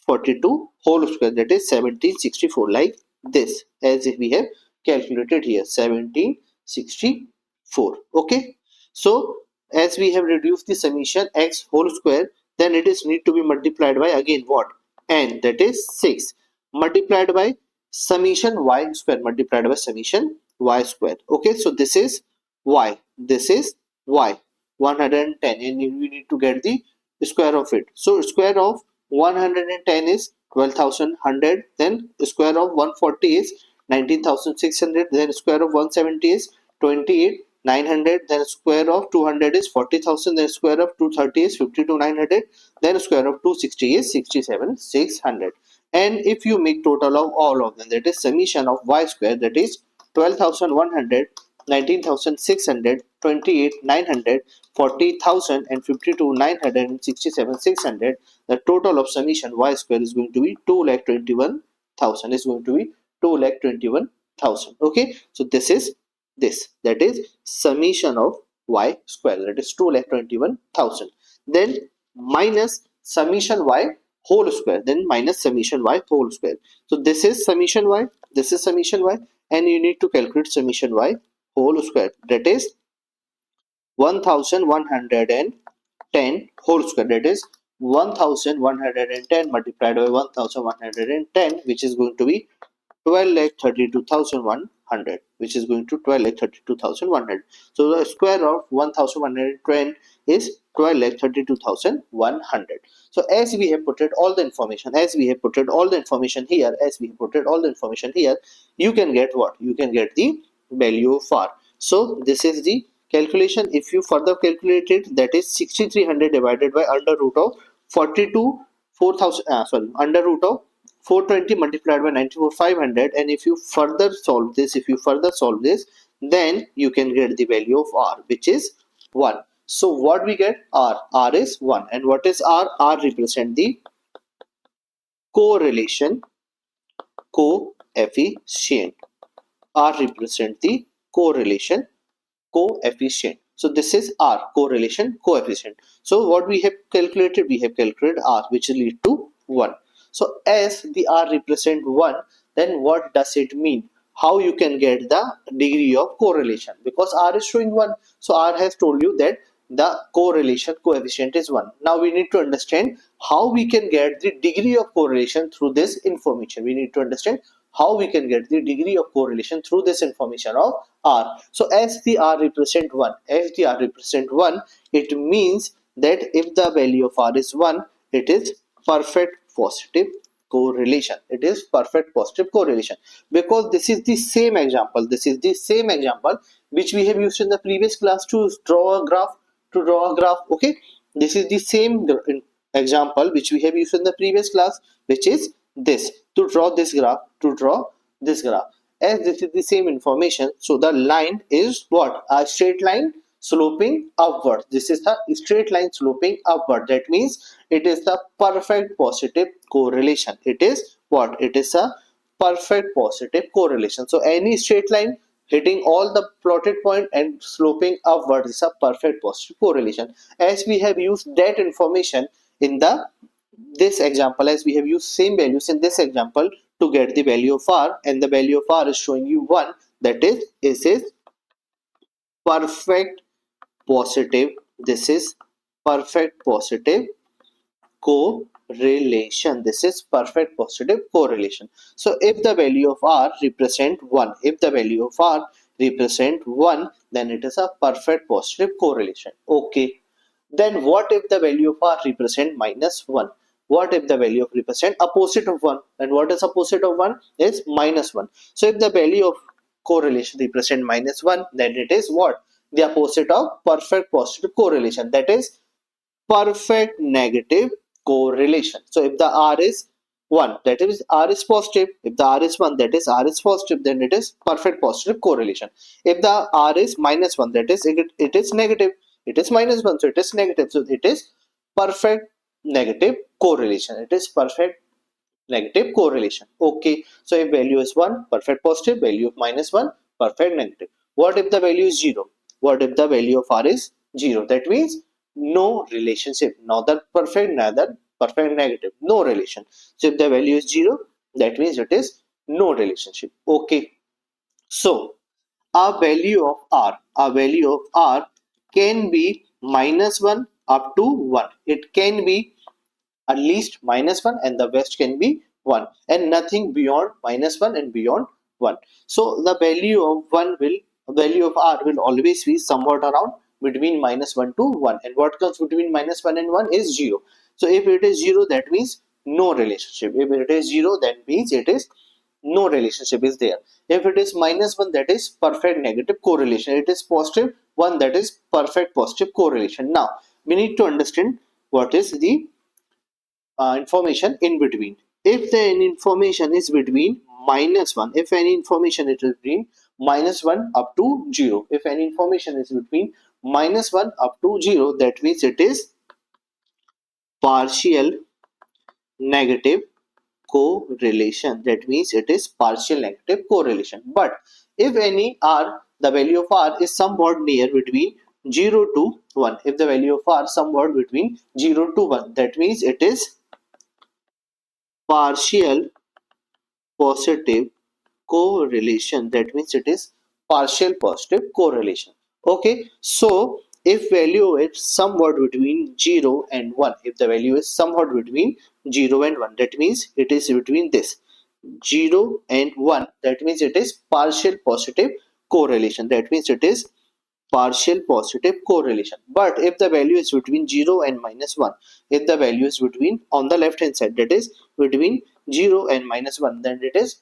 42 whole square, that is 1764, like this, as if we have calculated here, 1764. Okay, so as we have reduced the summation x whole square, then it is need to be multiplied by again what? N, that is 6, multiplied by summation y square, multiplied by summation y square. Okay, so this is y, this is y, 110, and we need to get the square of it. So square of 110 is 12,100, then square of 140 is 19,600, then square of 170 is 28,900, then square of 200 is 40,000, then square of 230 is 52,900, then square of 260 is 67,600. And if you make total of all of them, that is summation of y square, that is 12,100, 19,600, 28,900, 40,000, and 52,900, and 67,600. The total of summation y square is going to be 2,21,000. Is going to be 2,21,000. Okay, so this is this, that is summation of y square, that is 2,21,000. Then minus summation y whole square, then minus summation y whole square. So this is summation y, this is summation y, and you need to calculate summation y whole square, that is 1,110 whole square, that is 1,110 multiplied by 1,110, which is going to be 12,32,100, which is going to 12,32,100. So the square of 1,110 is 12,32,100. So as we have put it all the information, as we have put it all the information here, as we have put it all the information here, you can get what? You can get the value of r. So this is the calculation. If you further calculate it, that is 6,300 divided by under root of 42 4,000 under root of 420 multiplied by 94,500, and if you further solve this, then you can get the value of r, which is 1. So what we get? R is 1. And what is r? R represent the correlation coefficient. R represent the correlation coefficient. So this is r, correlation coefficient. So what we have calculated? We have calculated r, which lead to 1. So as the r represent 1, then what does it mean? How you can get the degree of correlation? Because R is showing 1, so R has told you that the correlation coefficient is 1. Now we need to understand how we can get the degree of correlation through this information. We need to understand how we can get the degree of correlation through this information of R. So as the R represent 1, as the R represent 1, it means that if the value of R is 1, it is perfect positive correlation. It is perfect positive correlation, because this is the same example, which we have used in the previous class to draw a graph, okay. This is the same example which we have used in the previous class, which is this, to draw this graph, as this is the same information. So the line is what? A straight line sloping upward. This is a straight line sloping upward. That means it is the perfect positive correlation. It is what? It is a perfect positive correlation. So any straight line hitting all the plotted point and sloping upward is a perfect positive correlation. As we have used that information in the this example, as we have used same values in this example to get the value of R, and the value of R is showing you 1, that is, this is perfect positive, this is perfect positive correlation, this is perfect positive correlation. So if the value of R represent 1, then it is a perfect positive correlation. Okay, then what if the value of R represent -1? What if the value of represent opposite of 1? And what is opposite of 1? Is -1. So if the value of correlation represent -1, then it is what? The opposite of perfect positive correlation, that is perfect negative correlation. So if the R is 1, that is R is positive. If the R is 1, that is R is positive, then it is perfect positive correlation. If the R is -1, that is it is negative. It is -1, so it is negative. So it is perfect negative correlation. It is perfect negative correlation. Okay, so if value is 1, perfect positive, value of -1, perfect negative. What if the value is 0? What if the value of R is 0? That means no relationship, neither perfect negative, no relation. So if the value is 0, that means it is no relationship. Okay, so a value of R can be -1 up to 1. It can be at least -1, and the best can be 1, and nothing beyond -1 and beyond 1. So the value of R will always be somewhat around between -1 to 1, and what comes between -1 and 1 is 0. So if it is 0, that means no relationship. If it is 0, that means it is no relationship is there. If it is -1, that is perfect negative correlation. It is positive 1, that is perfect positive correlation. Now we need to understand what is the information in between. If the information is between -1, if any information is between -1 up to 0, if any information is between -1 up to 0, that means it is partial negative correlation. That means it is partial negative correlation. But if any R, the value of R is somewhat near between 0 to 1, if the value of R somewhat between 0 to 1, that means it is partial positive correlation. That means it is partial positive correlation. Okay, so if value is somewhat between 0 and 1, if the value is somewhat between 0 and 1, that means it is between this 0 and 1, that means it is partial positive correlation. That means it is partial positive correlation. But if the value is between 0 and -1, if the value is between on the left hand side, that is between 0 and -1, then it is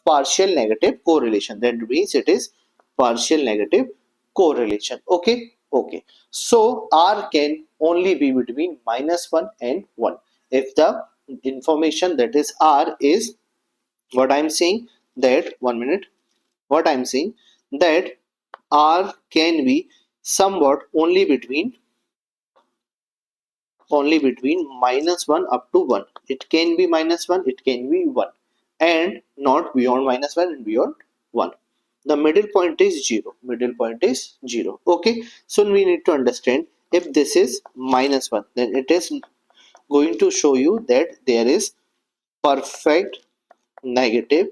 partial negative correlation. That means it is partial negative correlation. Okay, okay. So R can only be between -1 and 1. If the information, that is R, is what I am saying, that 1 minute, what I am saying, that R can be somewhat only between -1 up to 1. It can be -1, it can be 1, and not beyond -1 and beyond 1. The middle point is 0. Middle point is 0. Okay, so we need to understand, if this is -1, then it is going to show you that there is perfect negative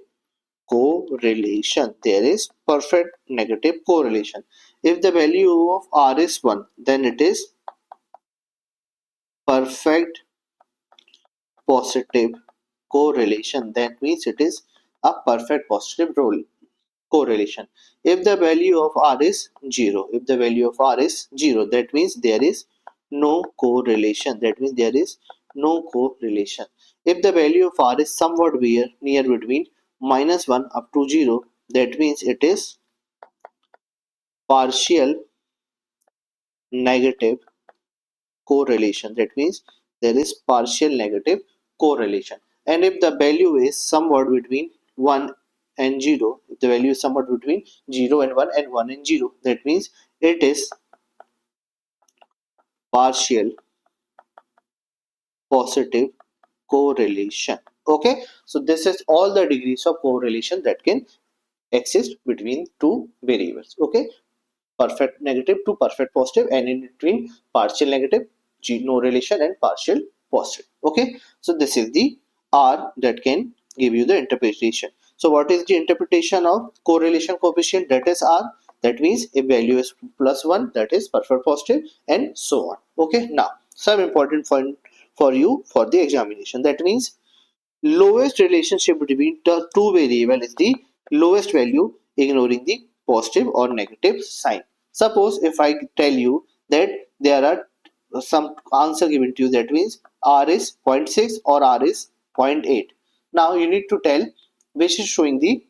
correlation. There is perfect negative correlation. If the value of R is 1, then it is perfect positive correlation. That means it is a perfect positive correlation. If the value of R is 0, if the value of R is 0, that means there is no correlation. That means there is no correlation. If the value of R is somewhat near between -1 up to 0, that means it is partial negative correlation. That means there is partial negative correlation. And if the value is somewhat between 1 and 0, if the value is somewhat between 0 and 1 and 1 and 0, that means it is partial positive correlation. Okay, so this is all the degrees of correlation that can exist between two variables. Okay, perfect negative to perfect positive, and in between partial negative, no relation, and partial positive. Okay, so this is the R that can give you the interpretation. So what is the interpretation of correlation coefficient? That is R. That means if value is +1, that is perfect positive, and so on. Okay, now some important point for you for the examination. That means lowest relationship between the two variable is the lowest value ignoring the positive or negative sign. Suppose if I tell you that there are some answer given to you, that means R is zero point 0.6 or R is 0.8. Now you need to tell which is showing the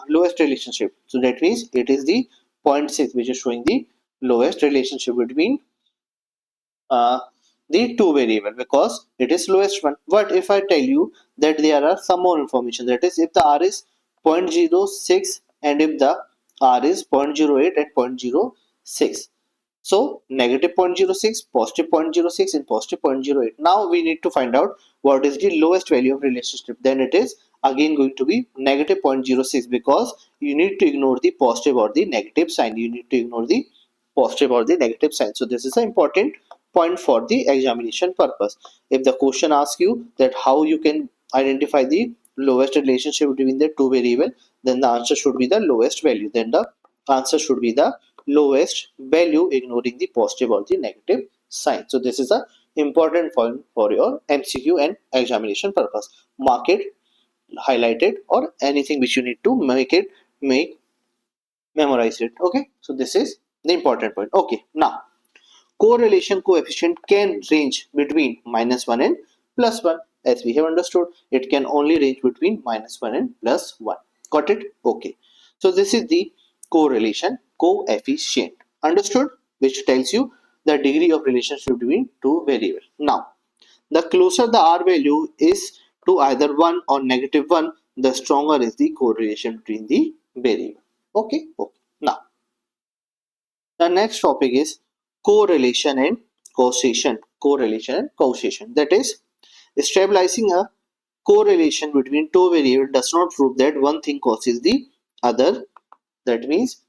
lowest relationship. So that means it is the 0.6 which is showing the lowest relationship between uh, the two variable, because it is lowest one. But if I tell you that there are some more information, that is if the R is 0.06 and if the R is 0.08 and 0.06, so negative 0.06, positive 0.06 and positive 0.08. Now we need to find out what is the lowest value of relationship. Then it is again going to be negative 0.06, because you need to ignore the positive or the negative sign. You need to ignore the positive or the negative sign. So this is an important point for the examination purpose. If the question asks you that how you can identify the lowest relationship between the two variable, then the answer should be the lowest value. Then the answer should be the lowest value ignoring the positive or the negative sign. So this is a important point for your MCQ and examination purpose. Mark it, highlight it, or anything which you need to make memorize it. Okay, so this is the important point. Okay, now correlation coefficient can range between -1 and +1. As we have understood, it can only range between -1 and +1. Got it? Okay. So this is the correlation coefficient. Understood? Which tells you the degree of relationship between two variables. Now, the closer the R value is to either 1 or -1, the stronger is the correlation between the variable. Okay? Okay. Now, the next topic is correlation and causation. Correlation and causation. That is, stabilizing a correlation between two variables does not prove that one thing causes the other. That means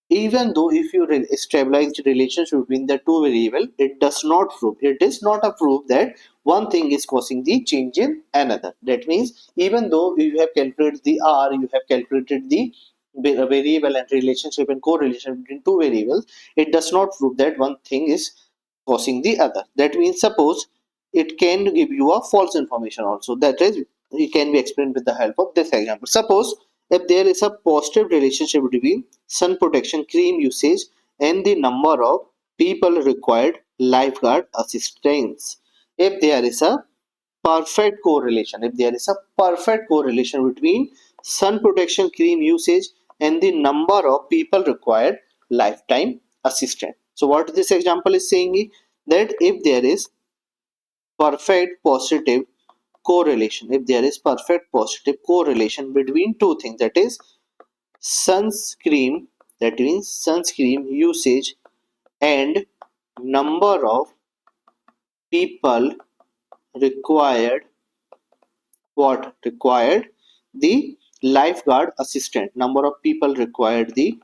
even though if you stabilize the relationship between the two variable, it does not prove, it is not a proof that one thing is causing the change in another. That means even though you have calculated the R, you have calculated the variable and relationship and correlation between two variables, it does not prove that one thing is causing the other. That means suppose it can give you a false information also. That is, it can be explained with the help of this example. Suppose if there is a positive relationship between sun protection cream usage and the number of people required lifeguard assistance. If there is a perfect correlation, if there is a perfect correlation between sun protection cream usage and the number of people required lifetime assistance. So what this example is saying is that if there is perfect positive correlation, if there is perfect positive correlation between two things, that is sunscreen, that means sunscreen usage and number of people required, what required the lifeguard assistant, number of people required the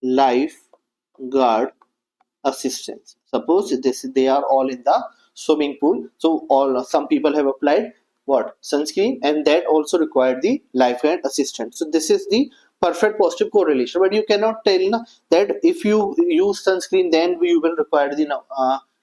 lifeguard assistance. Suppose this they are all in the swimming pool, so all some people have applied what? Sunscreen, and that also required the lifeguard assistant. So this is the perfect positive correlation. But you cannot tell na, that if you use sunscreen, then you will require the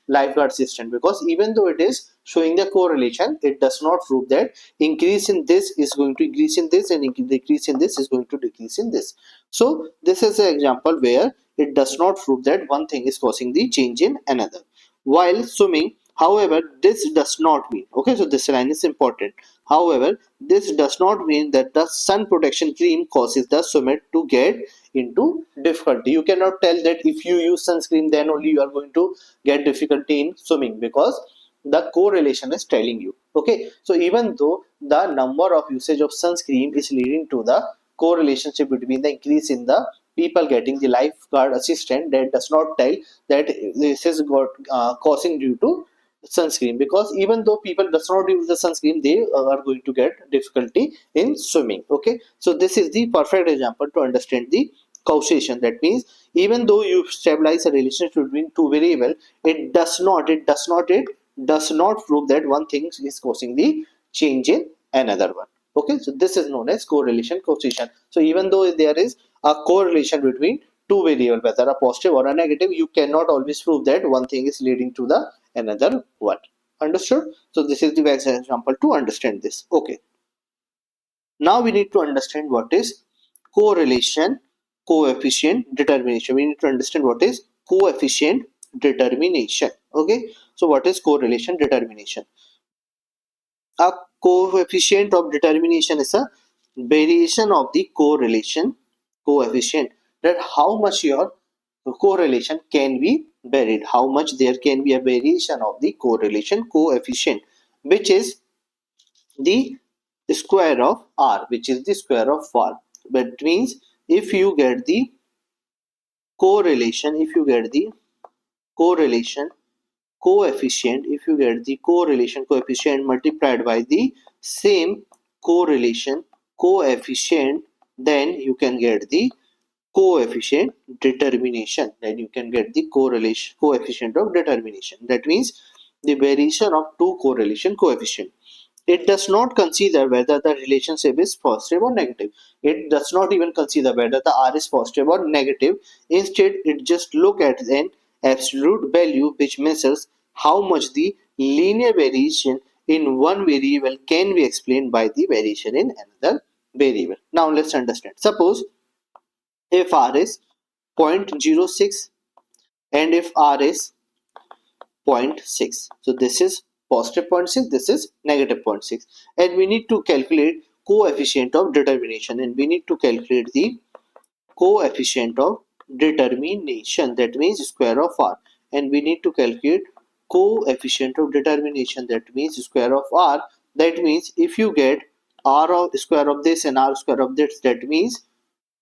lifeguard assistant, because even though it is showing the correlation, it does not prove that increase in this is going to increase in this, and decrease in this is going to decrease in this. So this is an example where it does not prove that one thing is causing the change in another. While swimming, however, this does not mean, okay, so this line is important. However, this does not mean that the sun protection cream causes the swimmer to get into difficulty. You cannot tell that if you use sunscreen, then only you are going to get difficulty in swimming, because the correlation is telling you. Okay, so even though the number of usage of sunscreen is leading to the correlationship between the increase in the people getting the lifeguard assistant, that does not tell that this is causing due to sunscreen, because even though people does not use the sunscreen, they are going to get difficulty in swimming. Okay, so this is the perfect example to understand the causation. That means even though you stabilize a relationship between two variable, it does not prove that one thing is causing the change in another one. Okay, so this is known as correlation causation. So even though there is a correlation between two variable, whether a positive or a negative, you cannot always prove that one thing is leading to the another one. Understood? So this is the best example to understand this. Okay, now we need to understand what is correlation coefficient determination. We need to understand what is coefficient determination. Okay, so what is correlation determination? A coefficient of determination is a variation of the correlation coefficient, that how much your correlation can be varied, how much there can be a variation of the correlation coefficient, which is the square of r, which is the square of r. That means if you get the correlation, if you get the correlation coefficient, if you get the correlation coefficient multiplied by the same correlation coefficient, then you can get the coefficient determination. Then you can get the correlation coefficient of determination. That means the variation of two correlation coefficient. It does not consider whether the relationship is positive or negative. It does not even consider whether the R is positive or negative. Instead, it just look at an absolute value which measures how much the linear variation in one variable can be explained by the variation in another variable. Now let's understand. Suppose if R is 0.06 and if R is 0.6. So this is positive 0.6, this is negative 0.6. And we need to calculate coefficient of determination, and we need to calculate the coefficient of determination, that means square of r. And we need to calculate coefficient of determination, that means square of r. That means if you get r of square of this and r square of this, that means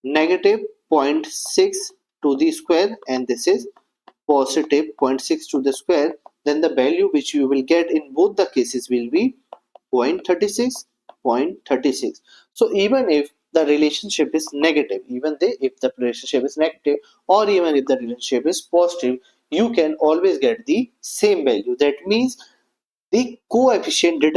negative 0.6 to the square, and this is positive 0.6 to the square, then the value which you will get in both the cases will be 0.36, 0.36. So even if the relationship is negative, if the relationship is negative, or even if the relationship is positive, you can always get the same value. That means the coefficient of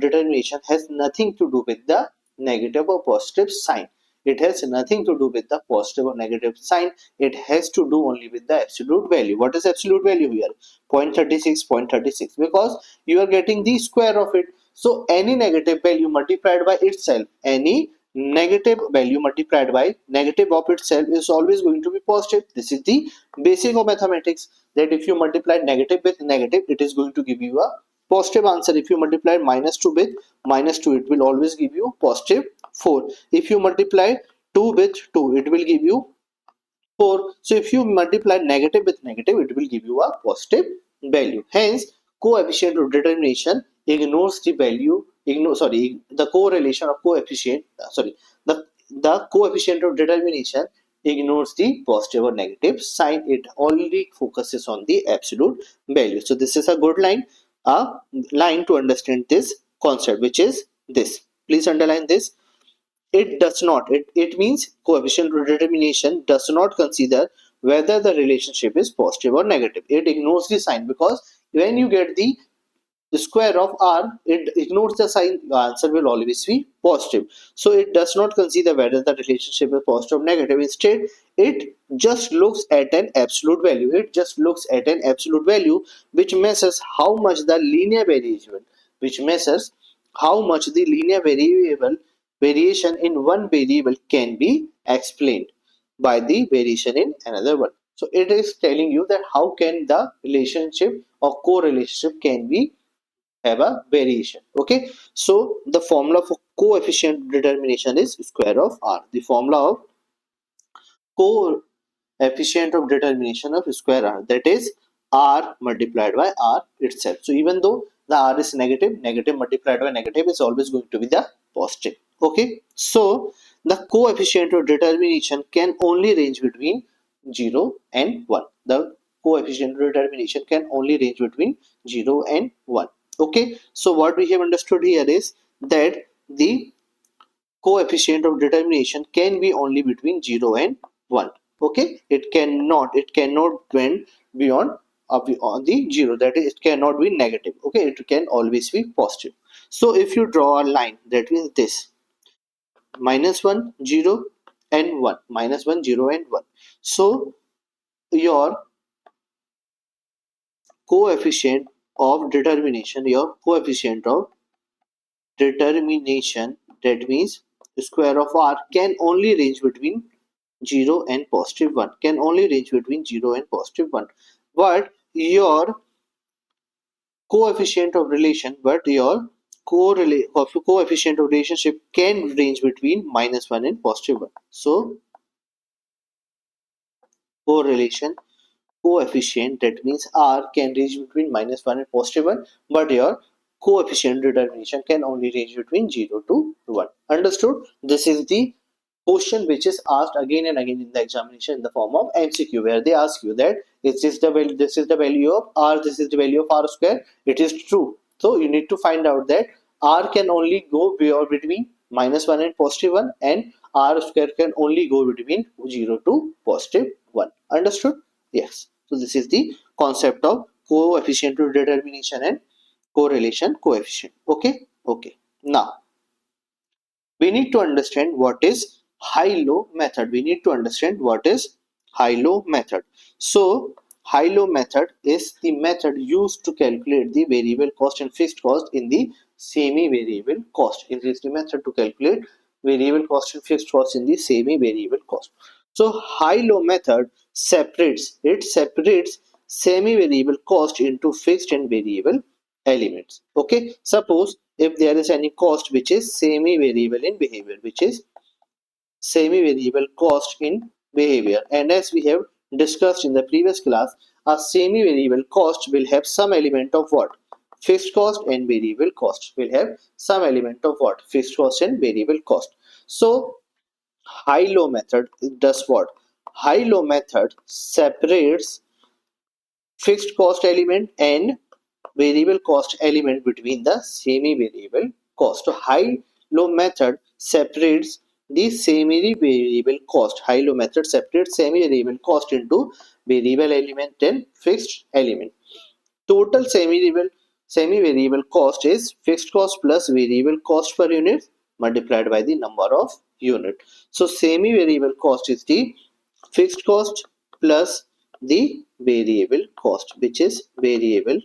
determination has nothing to do with the negative or positive sign. It has nothing to do with the positive or negative sign. It has to do only with the absolute value. What is absolute value here? 0.36, 0.36, because you are getting the square of it. So any negative value multiplied by itself, any negative value multiplied by negative of itself is always going to be positive. This is the basic of mathematics, that if you multiply negative with negative, it is going to give you a positive answer. If you multiply minus 2 with minus 2, it will always give you positive 4. If you multiply 2 with 2, it will give you 4. So if you multiply negative with negative, it will give you a positive value. Hence, coefficient of determination ignores the value, the correlation of coefficient, the coefficient of determination ignores the positive or negative sign. It only focuses on the absolute value. So this is a line to understand this concept, which is this. Please underline this. It means coefficient of determination does not consider whether the relationship is positive or negative. It ignores the sign, because when you get the the square of r, it ignores the sign, the answer will always be positive. So it does not consider whether the relationship is positive or negative. Instead, it just looks at an absolute value. It just looks at an absolute value, which measures how much the linear variable, which measures how much the linear variable variation in one variable can be explained by the variation in another one. So it is telling you that how can the relationship or correlationship can be have a variation. Okay, so the formula for coefficient determination is square of r. The formula of coefficient of determination of square r, that is r multiplied by r itself. So even though the r is negative, negative multiplied by negative is always going to be the positive. Okay, so the coefficient of determination can only range between 0 and 1. The coefficient of determination can only range between 0 and 1. Okay, so what we have understood here is that the coefficient of determination can be only between 0 and 1. Okay, it cannot went beyond on the 0, that is it cannot be negative. Okay, it can always be positive. So if you draw a line, that means this -1 0 and 1, -1 0 and 1. So your coefficient of determination, your coefficient of determination, that means square of r, can only range between 0 and positive 1, can only range between 0 and positive 1. But your coefficient of relation, but your coefficient of relationship can range between -1 and positive 1. So correlation coefficient, that means r, can range between -1 and positive 1, but your coefficient determination can only range between 0 to 1. Understood? This is the question which is asked again and again in the examination in the form of MCQ, where they ask you that is this the value, this is the value of r, this is the value of r square. It is true. So you need to find out that r can only go between -1 and positive 1, and r square can only go between 0 to positive 1. Understood? Yes. So this is the concept of coefficient of determination and correlation coefficient. Okay. Okay. Now we need to understand what is high-low method. We need to understand what is high-low method. So high-low method is the method used to calculate the variable cost and fixed cost in the semi-variable cost. It is the method to calculate variable cost and fixed cost in the semi-variable cost. So high-low method separates semi-variable cost into fixed and variable elements. Okay, suppose if there is any cost which is semi-variable in behavior, which is semi-variable cost in behavior, and as we have discussed in the previous class, a semi-variable cost will have some element of what? Fixed cost, and variable cost will have some element of what? Fixed cost and variable cost. So high-low method does what? High-low method separates fixed cost element and variable cost element between the semi-variable cost. So high-low method separates the semi-variable cost. High-low method separates semi-variable cost into variable element and fixed element. Total semi-variable cost is fixed cost plus variable cost per unit multiplied by the number of unit. So semi-variable cost is the fixed cost plus the variable cost, which is variable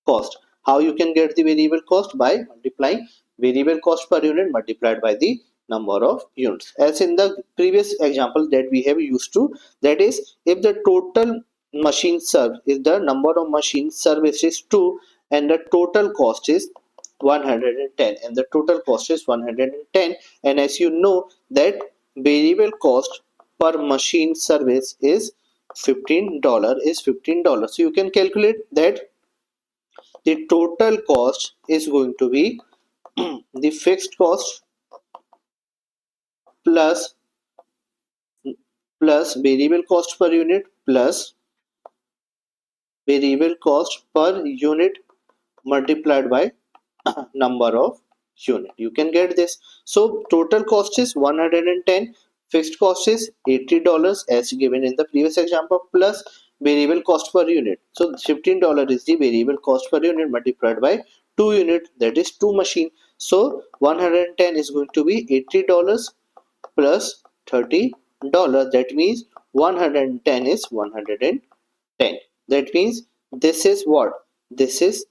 cost. How you can get the variable cost? By multiplying variable cost per unit multiplied by the number of units. As in the previous example that we have used to, that is, if the total machine served, if the number of machines serviced is 2 and the total cost is 110, and the total cost is 110, and as you know that variable cost per machine service is $15, so you can calculate that the total cost is going to be the fixed cost plus variable cost per unit plus variable cost per unit multiplied by number of unit. You can get this. So total cost is 110, fixed cost is $80 as given in the previous example, plus variable cost per unit. So $15 is the variable cost per unit multiplied by 2 unit, that is 2 machine. So 110 is going to be $80 plus $30. That means 110 is 110. That means this is what? This is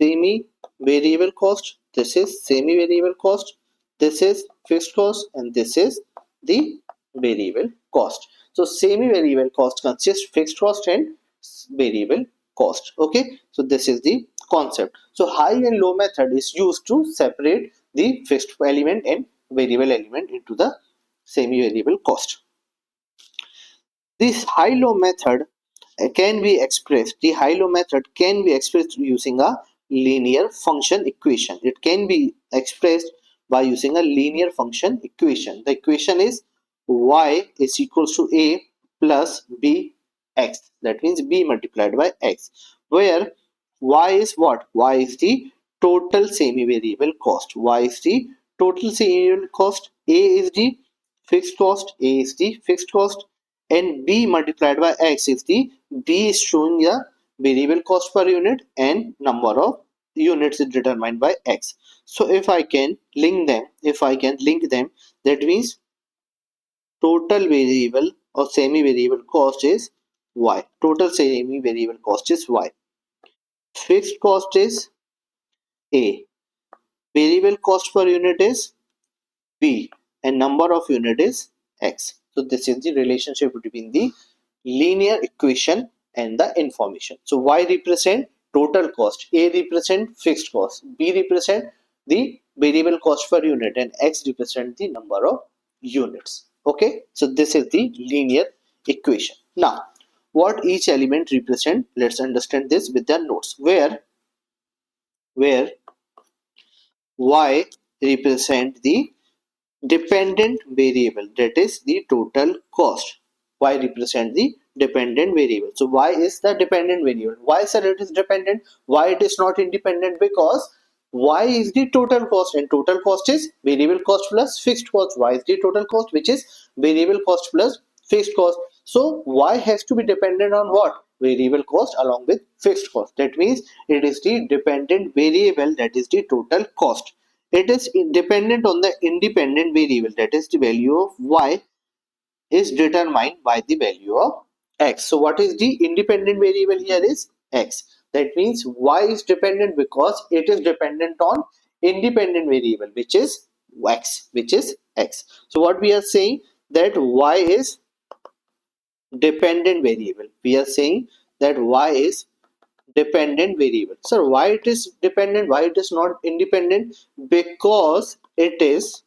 semi variable cost, this is semi variable cost, this is fixed cost, and this is the variable cost. So semi variable cost consists fixed cost and variable cost. Okay, so this is the concept. So high and low method is used to separate the fixed element and variable element into the semi variable cost. This high-low method the high-low method can be expressed using a linear function equation. It can be expressed by using a linear function equation. The equation is y is equals to a plus b x. That means b multiplied by x, where y is what? Y is the total semi-variable cost. Y is the total semi-variable cost. A is the fixed cost. A is the fixed cost, and b multiplied by x is the b is showing the variable cost per unit, and number of units is determined by x. So if I can link them, that means total variable or semi variable cost is y. Total semi variable cost is y. Fixed cost is a. Variable cost per unit is b, and number of unit is x. So this is the relationship between the linear equation and the information. So y represent total cost, a represent fixed cost, b represent the variable cost per unit, and x represent the number of units. Okay, so this is the linear equation. Now what each element represent, let's understand this with the notes, where y represent the dependent variable, that is the total cost. Y represent the dependent variable. So y is the dependent variable. Why sir it is dependent? Why it is not independent? Because y is the total cost, and total cost is variable cost plus fixed cost. Y is the total cost, which is variable cost plus fixed cost. So y has to be dependent on what? Variable cost along with fixed cost. That means it is the dependent variable, that is the total cost. It is dependent on the independent variable, that is the value of y is determined by the value of x. So what is the independent variable here is x. That means y is dependent because it is dependent on independent variable, which is x. So what we are saying, that y is dependent variable. We are saying that y is dependent variable. So why it is dependent? Why it is not independent? Because it is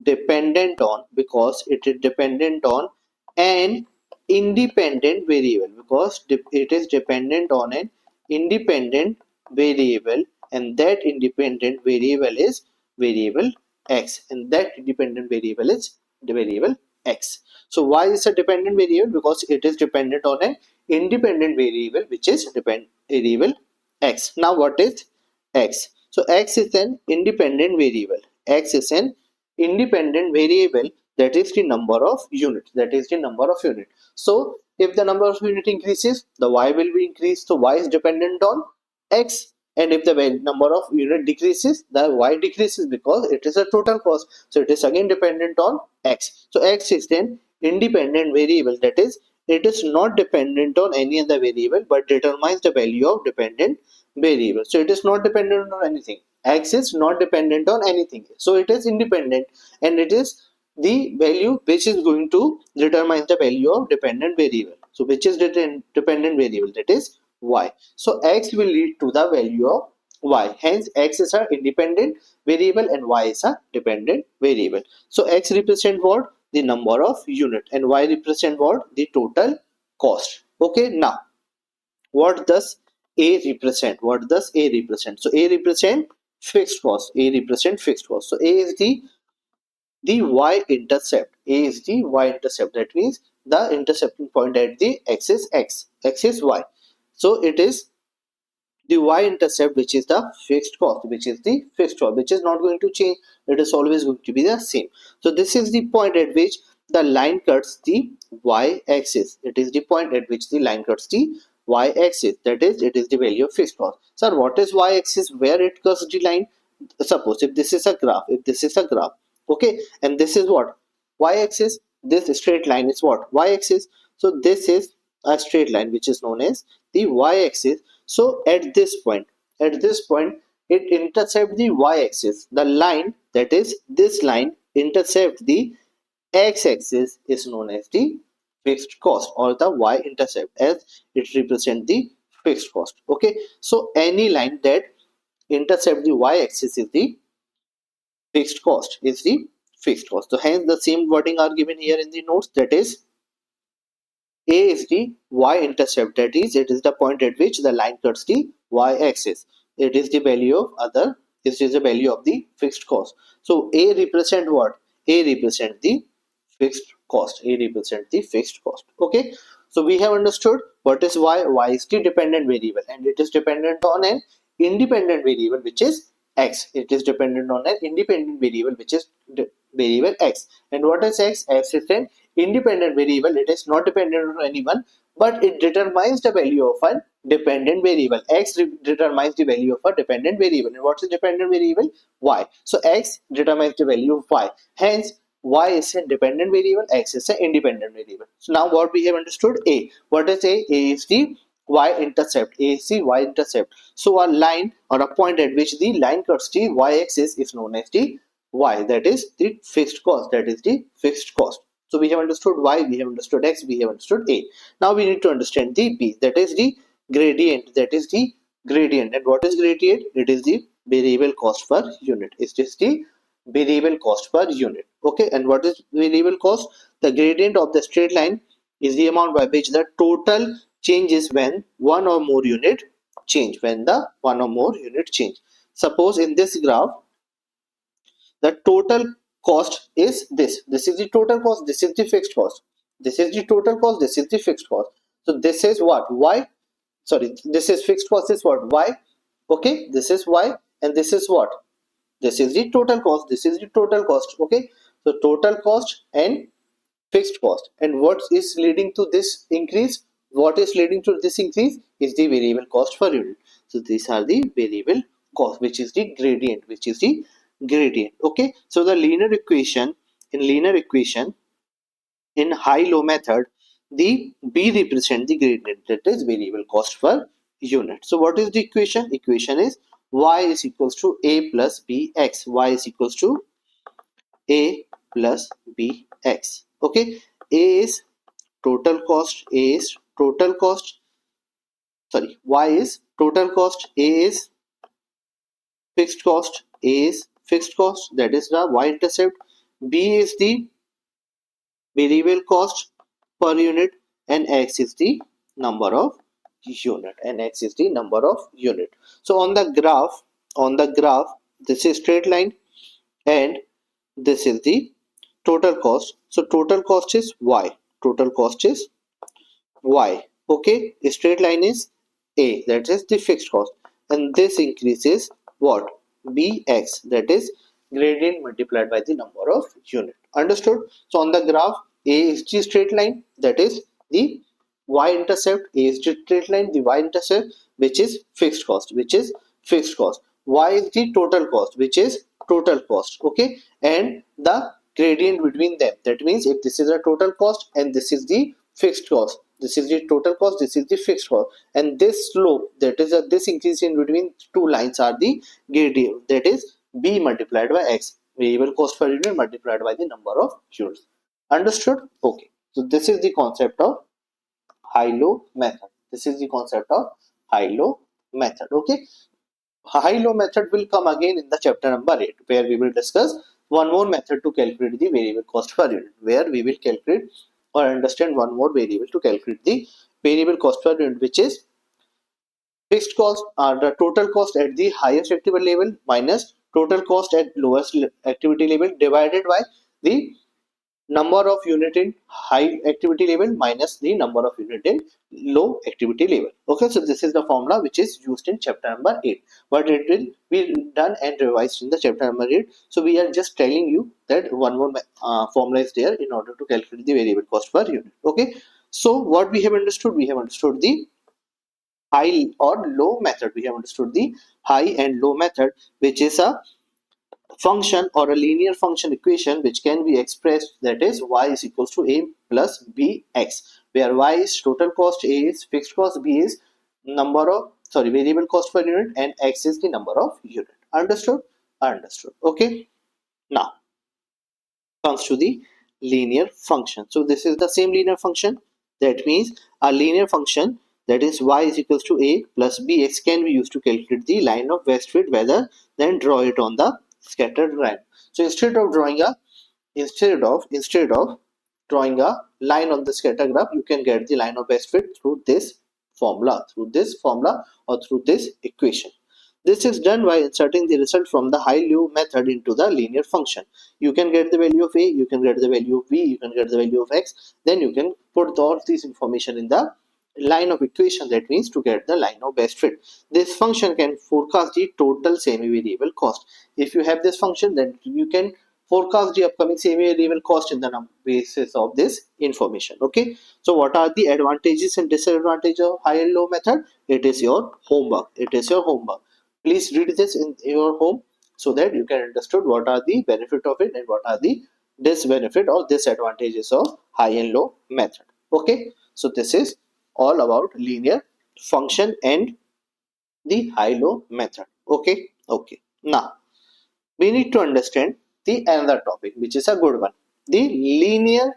dependent on an independent variable, because it is dependent on an independent variable, and that independent variable is variable x, and that independent variable is the variable x. So why is a dependent variable? Because it is dependent on an independent variable, which is variable x. Now what is x? So x is an independent variable. X is an independent variable, that is the number of units, so if the number of unit increases, the y will be increased. So y is dependent on x, and if the number of unit decreases, the y decreases, because it is a total cost. So it is again dependent on x. So x is an independent variable, that is it is not dependent on any other variable but determines the value of dependent variable. So it is not dependent on anything. X is not dependent on anything, so it is independent, and it is the value which is going to determine the value of dependent variable. So which is the dependent variable? That is y. So x will lead to the value of y, hence x is a independent variable and y is a dependent variable. So x represent what? The number of unit, and y represent what? The total cost. Okay, now what does a represent? So a represent fixed cost. So a is the y-intercept. A is the y-intercept. That means the intercepting point at the x is x is y. So it is the y-intercept, which is the fixed cost, which is not going to change. It is always going to be the same. So this is the point at which the line cuts the y-axis. It is the point at which the line cuts the y-axis. That is, it is the value of fixed cost. Sir, what is y-axis? Where it cuts the line? Suppose if this is a graph, okay, and this is what? Y-axis. This straight line is what? Y-axis. So this is a straight line which is known as the y-axis. So at this point, it intercepts the y-axis. The line, that is this line, intercepts the x-axis, is known as the fixed cost, or the y-intercept, as it represents the fixed cost. Okay, so any line that intercept the y-axis is the fixed cost, so hence the same wording are given here in the notes. That is, a is the y-intercept, that is, it is the point at which the line cuts the y-axis. It is the value of other, this is the value of the fixed cost. So A represent what? A represent the fixed cost. A represent the fixed cost. Okay. So we have understood what is y. Y is the dependent variable, and it is dependent on an independent variable which is x. It is dependent on an independent variable which is variable x. And what is x? X is an independent variable. It is not dependent on anyone, but it determines the value of a dependent variable. X determines the value of a dependent variable. And what's the dependent variable? Y. So x determines the value of y. Hence, y is a dependent variable, x is an independent variable. So now what we have understood? A. What is A? A is the y-intercept. A is the y-intercept. So a line or a point at which the line cuts the y-axis is known as the y. That is the fixed cost. That is the fixed cost. So we have understood y, we have understood x, we have understood a. Now we need to understand the b. That is the gradient. That is the gradient. And what is gradient? It is the variable cost per unit. It is the variable cost per unit. Okay, and what is variable cost? The gradient of the straight line is the amount by which the total changes when one or more unit change. When the one or more unit change. Suppose in this graph, the total cost is this. This is the total cost. This is the fixed cost. This is the total cost. This is the fixed cost. So this is what? Y. Sorry, this is fixed cost is what? Y. Okay, this is Y, and this is what? This is the total cost. This is the total cost. Okay, so total cost and fixed cost. And what is leading to this increase? What is leading to this increase is the variable cost per unit. So these are the variable cost, which is the gradient, Okay, so the linear equation in high-low method, the B represent the gradient, that is variable cost per unit. So what is the equation? Equation is y is equals to a plus bx. Y is equals to a plus bx. Okay, a is total cost, a is total cost. Sorry, y is total cost, a is fixed cost, a is fixed cost. That is the y-intercept. B is the variable cost per unit, and x is the number of unit. So on the graph, this is straight line, and this is the total cost. So total cost is y. Total cost is y. Okay, a straight line is a, that is the fixed cost, and this increases what? Bx, that is gradient multiplied by the number of unit. Understood? So on the graph, a is the straight line, that is the y-intercept. A is the straight line, the y-intercept, which is fixed cost, y is the total cost, which is total cost. Okay, and the gradient between them, that means if this is a total cost and this is the fixed cost, this is the total cost, this is the fixed cost, and this slope, that is this increase in between two lines, are the gradient, that is b multiplied by x, variable cost per unit multiplied by the number of units. Understood? Okay, so this is the concept of high-low method. Okay, high-low method will come again in the chapter number 8, where we will discuss one more method to calculate the variable cost per unit, where we will calculate or understand one more variable to calculate the variable cost per unit, which is fixed cost, or the total cost at the highest activity level minus total cost at lowest activity level divided by the number of unit in high activity level minus the number of unit in low activity level. Okay, so this is the formula which is used in chapter number 8, but it will be done and revised in the chapter number 8. So we are just telling you that one more formula is there in order to calculate the variable cost per unit. Okay, so what we have understood, we have understood the high or low method. We have understood the high and low method, which is a function or a linear function equation which can be expressed, that is y is equals to a plus bx, where y is total cost, a is fixed cost, b is number of variable cost per unit, and x is the number of unit. Understood? Understood. Okay, now comes to the linear function. So this is the same linear function. That means a linear function, that is y is equals to a plus bx, can be used to calculate the line of best fit rather than draw it on the scattered line. So instead of drawing a line on the scatter graph, you can get the line of best fit through this formula or through this equation. This is done by inserting the result from the high-low method into the linear function. You can get the value of a, you can get the value of b, you can get the value of x. Then you can put all this information in the line of equation, that means to get the line of best fit. This function can forecast the total semi-variable cost. If you have this function, then you can forecast the upcoming semi-variable cost in the basis of this information. Okay, so what are the advantages and disadvantages of high and low method? It is your homework. It is your homework. Please read this in your home so that you can understand what are the benefit of it and what are the disbenefit or disadvantages of high and low method. Okay, so this is all about linear function and the high low method. Okay, okay, now we need to understand the another topic which is a good one, the linear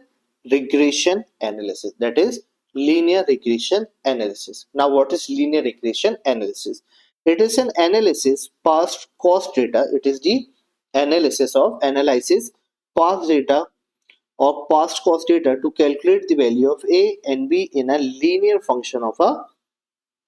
regression analysis. That is linear regression analysis. Now what is linear regression analysis? It is an analysis past cost data. It is the analysis past data or past cost data to calculate the value of a and b in a linear function of a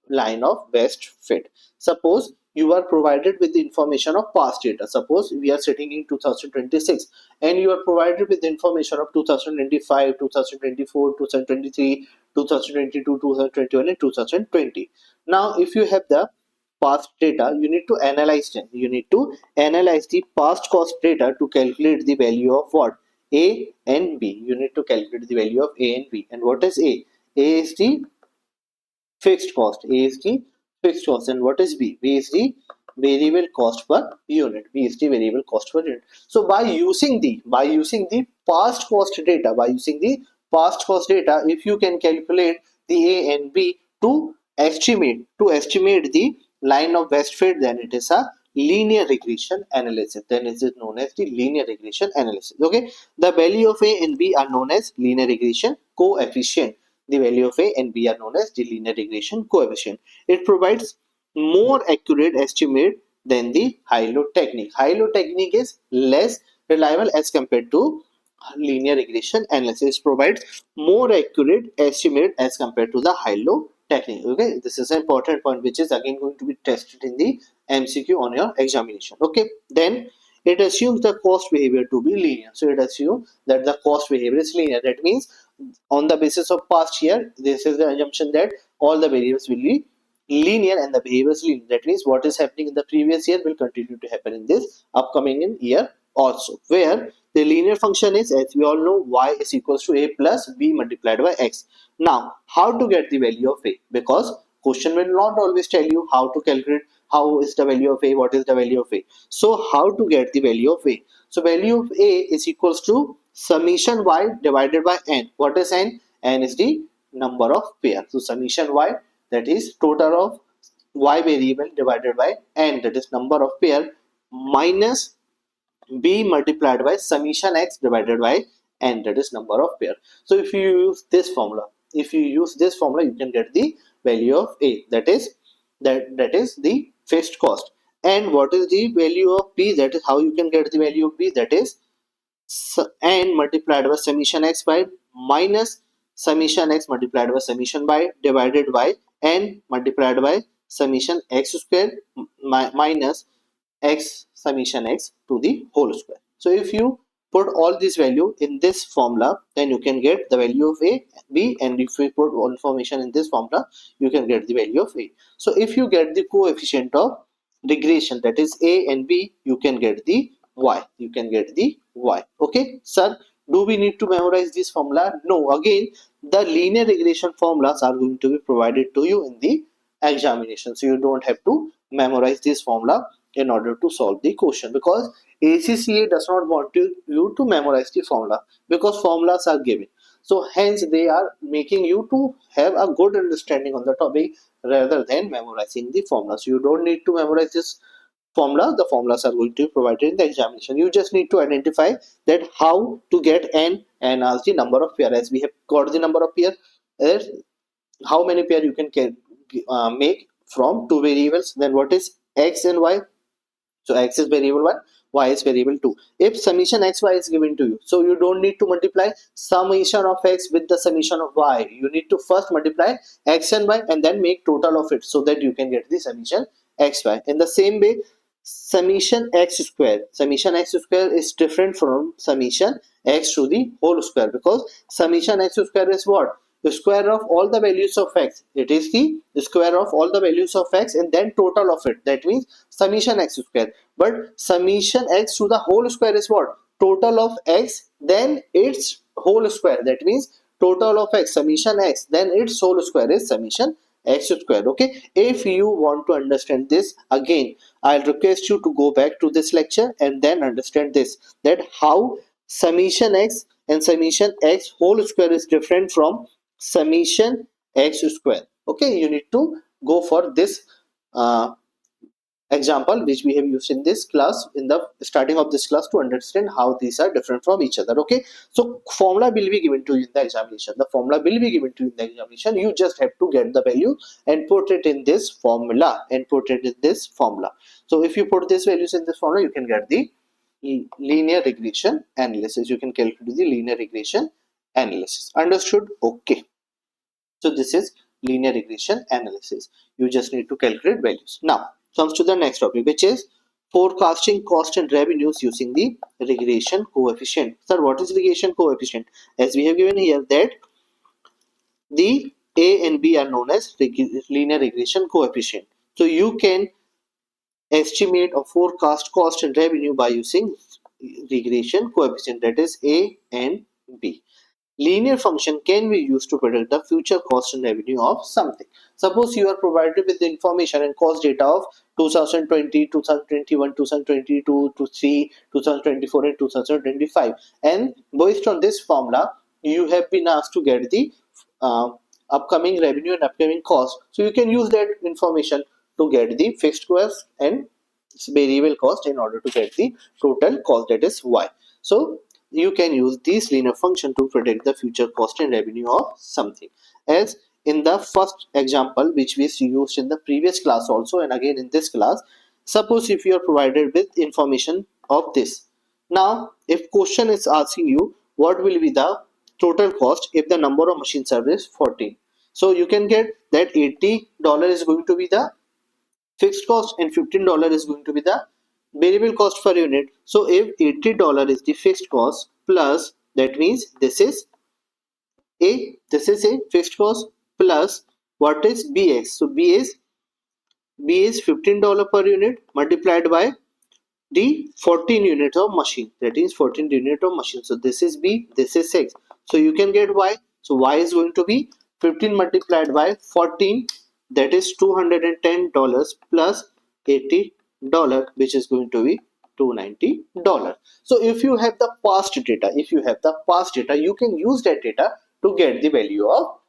line of best fit. Suppose you are provided with the information of past data. Suppose we are sitting in 2026 and you are provided with the information of 2025, 2024, 2023, 2022, 2021 and 2020. Now if you have the past data, you need to analyze them. You need to analyze the past cost data to calculate the value of what? A and B. You need to calculate the value of A and B. And what is A? A is the fixed cost. A is the fixed cost. And what is B? B is the variable cost per unit. B is the variable cost per unit. So by using the past cost data, if you can calculate the A and B to estimate the line of best fit, then it is a linear regression analysis. Then it is known as the linear regression analysis. Okay, the value of A and B are known as linear regression coefficient. The value of A and B are known as the linear regression coefficient. It provides more accurate estimate than the high-low technique. High-low technique is less reliable as compared to linear regression analysis. Provides more accurate estimate as compared to the high-low technique. Okay, this is an important point which is again going to be tested in the MCQ on your examination. Okay, then it assumes the cost behavior to be linear. So it assumes that the cost behavior is linear. That means on the basis of past year, this is the assumption that all the variables will be linear and the behavior is linear. That means what is happening in the previous year will continue to happen in this upcoming year also, where the linear function is, as we all know, y is equals to a plus b multiplied by x. Now how to get the value of a? Because question will not always tell you how to calculate how is the value of a, what is the value of a. So how to get the value of a? So value of a is equals to summation y divided by n. What is n? N is the number of pair. So summation y, that is total of y variable divided by n, that is number of pair, minus b multiplied by summation x divided by n, that is number of pair. So if you use this formula, you can get the value of a, that is the fixed cost. And what is the value of b? That is how you can get the value of b, that is n multiplied by summation x by minus summation x multiplied by summation by divided by n multiplied by summation x square minus x summation x to the whole square. So if you put all this value in this formula, then you can get the value of a, b, and if you put all information in this formula, you can get the value of a. So if you get the coefficient of regression, that is a and b, you can get the y, you can get the y. Okay sir, do we need to memorize this formula? No, again the linear regression formulas are going to be provided to you in the examination, so you don't have to memorize this formula in order to solve the question, because ACCA does not want you to memorize the formula, because formulas are given. So hence they are making you to have a good understanding on the topic rather than memorizing the formula. So you don't need to memorize this formula. The formulas are going to be provided in the examination. You just need to identify that how to get n as the number of pair. As we have got the number of pair, how many pair you can make from two variables, then what is x and y. So x is variable 1, y is variable 2. If summation xy is given to you, so you don't need to multiply summation of x with the summation of y. You need to first multiply x and y and then make total of it, so that you can get the summation xy. In the same way, summation x square is different from summation x to the whole square, because summation x square is what? The square of all the values of x. It is the square of all the values of x and then total of it. That means summation x square. But summation x to the whole square is what? Total of x then its whole square. That means total of x, summation x, then its whole square is summation x square. Okay, if you want to understand this, again I'll request you to go back to this lecture and then understand this, that how summation x and summation x whole square is different from summation x square. Okay, you need to go for this example which we have used in this class, in the starting of this class, to understand how these are different from each other. Okay, so formula will be given to you in the examination. The formula will be given to you in the examination. You just have to get the value and put it in this formula, so if you put these values in this formula, you can get the linear regression analysis. You can calculate the linear regression analysis. Understood? Okay, so this is linear regression analysis. You just need to calculate values. Now comes to the next topic, which is forecasting cost and revenues using the regression coefficient. Sir, what is regression coefficient? As we have given here that the A and B are known as linear regression coefficient. So you can estimate or forecast cost and revenue by using regression coefficient, that is A and B. Linear function can be used to predict the future cost and revenue of something. Suppose you are provided with the information and cost data of 2020, 2021, 2022, 2023, 2024 and 2025, and based on this formula you have been asked to get the upcoming revenue and upcoming cost. So you can use that information to get the fixed cost and variable cost in order to get the total cost, that is y. So you can use this linear function to predict the future cost and revenue of something, as in the first example which we used in the previous class also and again in this class. Suppose if you are provided with information of this. Now if question is asking you what will be the total cost if the number of machine served is 14, so you can get that $80 is going to be the fixed cost and $15 is going to be the variable cost per unit. So if $80 is the fixed cost, plus that means this is a fixed cost, plus what is bx. So b is $15 per unit multiplied by the 14 units of machine, that is 14 unit of machine. So this is b, this is x, so you can get y. So y is going to be 15 multiplied by 14, that is $210 plus $80, which is going to be $290. So if you have the past data, you can use that data to get the value of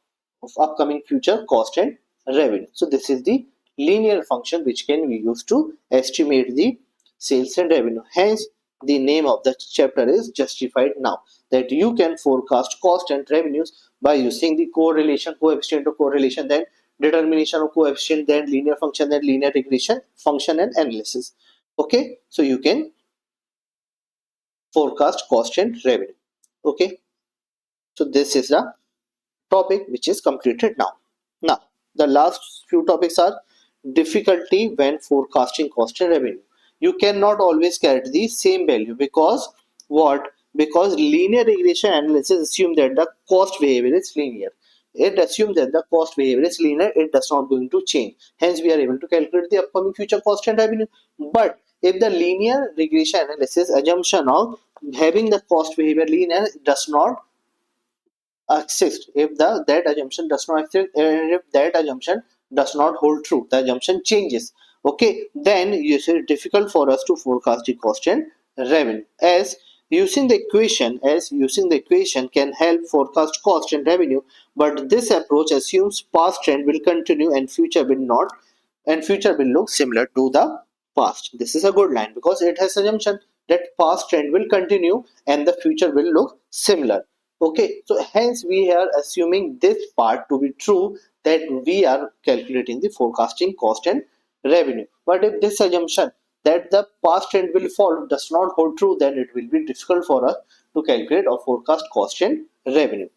upcoming future cost and revenue. So this is the linear function which can be used to estimate the sales and revenue. Hence the name of the chapter is justified now, that you can forecast cost and revenues by using the correlation, coefficient of correlation, then determination of coefficient, then linear function, then linear regression function and analysis. Okay, so you can forecast cost and revenue. Okay, so this is the topic which is completed now. Now the last few topics are difficulty when forecasting cost and revenue. You cannot always get the same value, because what because linear regression analysis assumes that the cost behavior is linear. It assumes that the cost behavior is linear, it does not going to change. Hence, we are able to calculate the upcoming future cost and revenue. But if the linear regression analysis assumption of having the cost behavior linear does not exist, if that assumption does not exist, if that assumption does not hold true, the assumption changes. Okay, then it is difficult for us to forecast the cost and revenue. As using the equation can help forecast cost and revenue, but this approach assumes past trend will continue and future will not, and future will look similar to the past. This is a good line because it has assumption that past trend will continue and the future will look similar. Okay, so hence we are assuming this part to be true, that we are calculating the forecasting cost and revenue. But if this assumption that the past trend will fall does not hold true, then it will be difficult for us to calculate or forecast cost and revenue.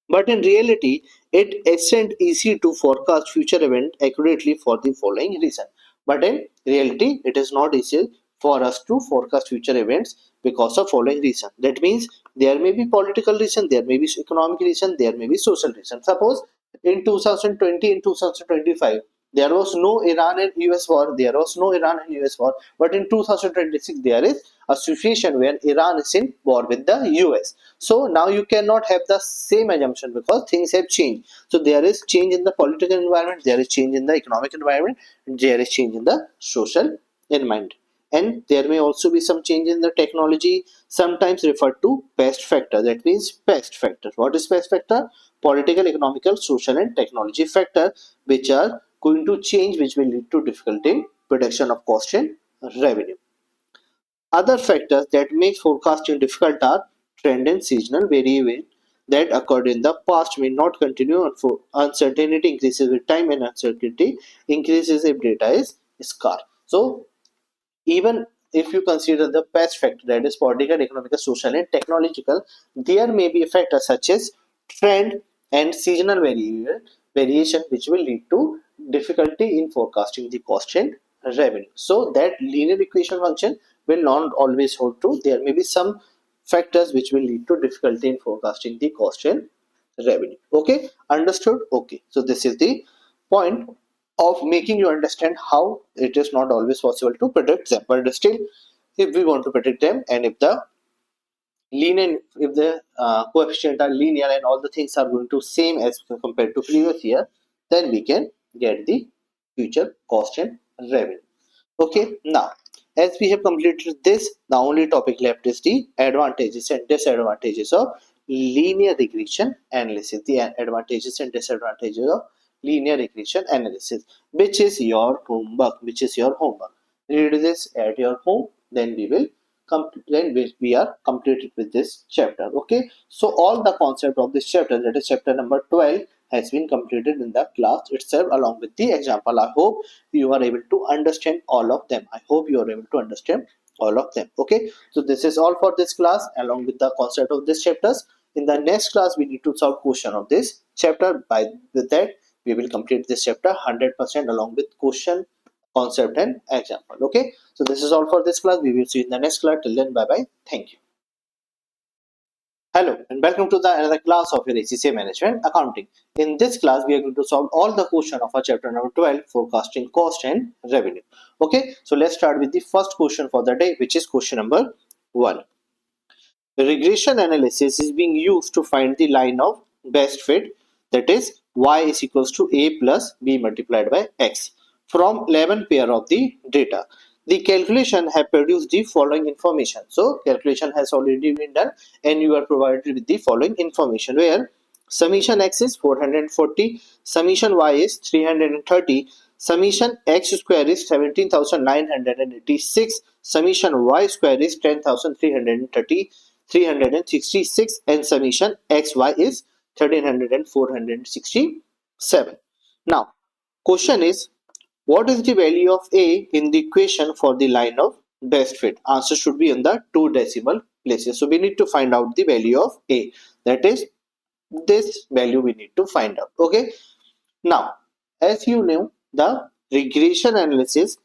But in reality, it isn't easy to forecast future event accurately for the following reason. But in reality, it is not easy for us to forecast future events because of following reason. That means there may be political reason, there may be economic reason, there may be social reason. Suppose in 2020, in 2025, there was no Iran and US war, there was no Iran and US war, but in 2026 there is a situation where Iran is in war with the US. So now you cannot have the same assumption because things have changed. So there is change in the political environment, there is change in the economic environment, there is change in the social environment. And there may also be some change in the technology, sometimes referred to pest factor. That means pest factor. What is pest factor? Political, economical, social, and technology factor, which are going to change, which will lead to difficulty in prediction of cost and revenue. Other factors that make forecasting difficult are trend and seasonal variation that occurred in the past may not continue, and for uncertainty increases with time, and uncertainty increases if data is scarce. So even if you consider the past factor, that is political, economical, social, and technological, there may be factors such as trend and seasonal variation which will lead to difficulty in forecasting the cost and revenue. So that linear equation function will not always hold true. There may be some factors which will lead to difficulty in forecasting the cost and revenue. Okay, understood? Okay, so this is the point of making you understand how it is not always possible to predict them, but still if we want to predict them, and if the coefficient are linear and all the things are going to same as compared to previous year, then we can get the future cost and revenue. Okay, now as we have completed this, the only topic left is the advantages and disadvantages of linear regression analysis. The advantages and disadvantages of linear regression analysis, which is your homework. Read this at your home, then we are completed with this chapter. Okay, so all the concept of this chapter, that is chapter number 12, has been completed in the class itself along with the example. I hope you are able to understand all of them. Okay, so this is all for this class along with the concept of this chapters. In the next class, we need to solve question of this chapter. With that, we will complete this chapter 100% along with question, concept, and example. Okay, so this is all for this class. We will see you in the next class. Till then, bye bye. Thank you. Hello and welcome to the another class of your ACCA Management Accounting. In this class, we are going to solve all the question of our chapter number 12, forecasting cost and revenue. Okay, so let's start with the first question for the day, which is question number 1. The regression analysis is being used to find the line of best fit, that is y is equals to a plus b multiplied by x from 11 pair of the data. The calculation have produced the following information. So calculation has already been done and you are provided with the following information, where summation x is 440, summation y is 330, summation x square is 17,986, summation y square is 10,366, and summation xy is 13,467. Now, question is, what is the value of a in the equation for the line of best fit? Answer should be in the two decimal places. So we need to find out the value of a. That is, this value we need to find out. Okay. Now, as you know, the regression analysis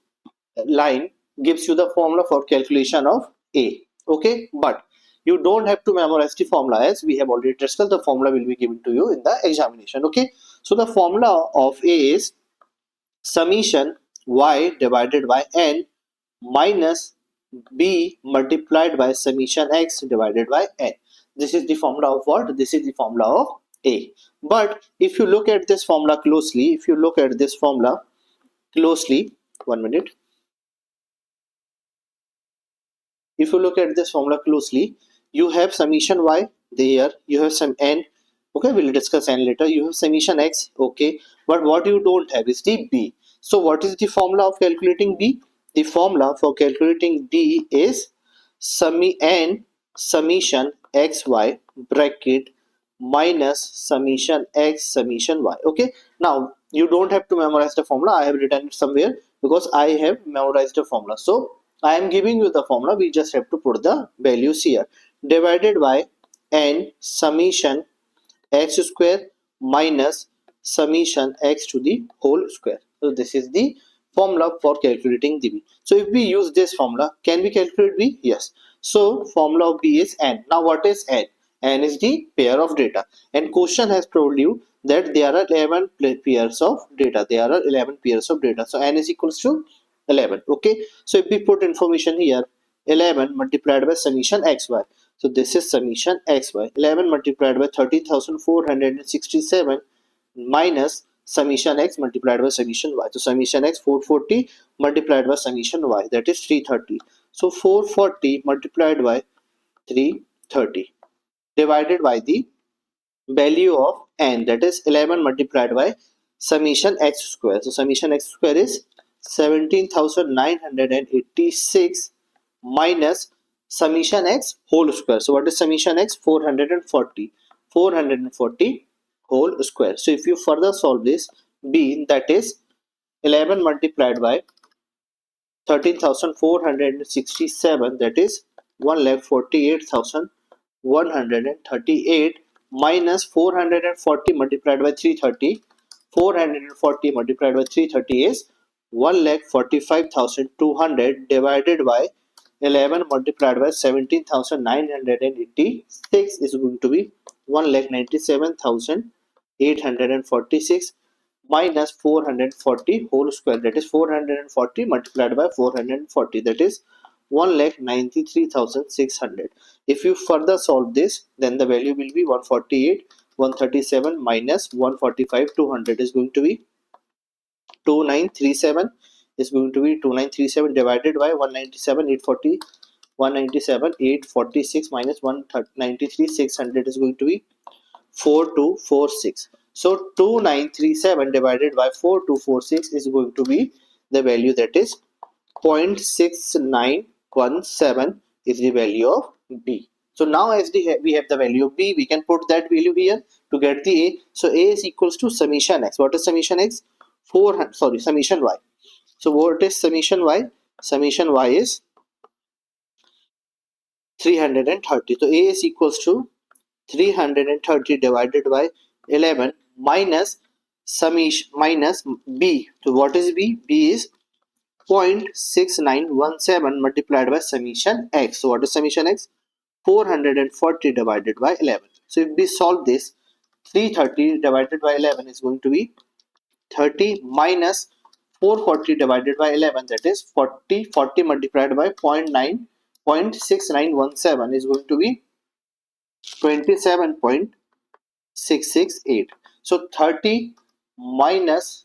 line gives you the formula for calculation of a. Okay, but you don't have to memorize the formula, as we have already discussed. The formula will be given to you in the examination. Okay, so the formula of A is summation y divided by n minus b multiplied by summation x divided by n. This is the formula of what? This is the formula of A. But if you look at this formula closely, one minute. If you look at this formula closely, you have summation y there, you have some n. Okay, we'll discuss n later. You have summation x. Okay, but what you don't have is the b. So what is the formula of calculating b? The formula for calculating b is n summation xy bracket minus summation x summation y. Okay, now you don't have to memorize the formula. I have written it somewhere because I have memorized the formula. So I am giving you the formula. We just have to put the values here. Divided by n summation x square minus summation x to the whole square. So this is the formula for calculating the b. So if we use this formula, can we calculate b? Yes. So formula of b is n. Now what is n? N is the pair of data. And question has told you that there are 11 pairs of data. There are 11 pairs of data. So n is equals to 11. Okay. So if we put information here, 11 multiplied by summation xy. So this is summation xy. 11 multiplied by 30,467 minus summation x multiplied by summation y. So summation x 440 multiplied by summation y, that is 330. So 440 multiplied by 330 divided by the value of n, that is 11 multiplied by summation x square. So summation x square is 17,986 minus summation x whole square. So what is summation x? 440. 440 whole square. So if you further solve this, b, that is 11 multiplied by 13,467, that is 1,48,138 minus 440 multiplied by 330. 440 multiplied by 330 is 1,45,200 divided by 11 multiplied by 17,986 is going to be 1,97,846 minus 440 whole square, that is 440 multiplied by 440, that is 1,93,600. If you further solve this, then the value will be 148, 137 minus 145, 200 is going to be 2937, is going to be 2937 divided by 197, 840, 197, 846 minus 193, 600 is going to be 4246. So 2937 divided by 4246 is going to be the value, that is 0.6917 is the value of B. So now as we have the value of B, we can put that value here to get the A. So A is equals to summation x. What is summation x? Summation y. So what is summation y? Summation y is 330. So A is equals to 330 divided by 11 minus summation minus b. So what is b? B is 0.6917 multiplied by summation x. So what is summation x? 440 divided by 11. So if we solve this, 330 divided by 11 is going to be 30 minus 440 divided by 11, that is 40. 40 multiplied by 0.6917 is going to be 27.668. So 30 minus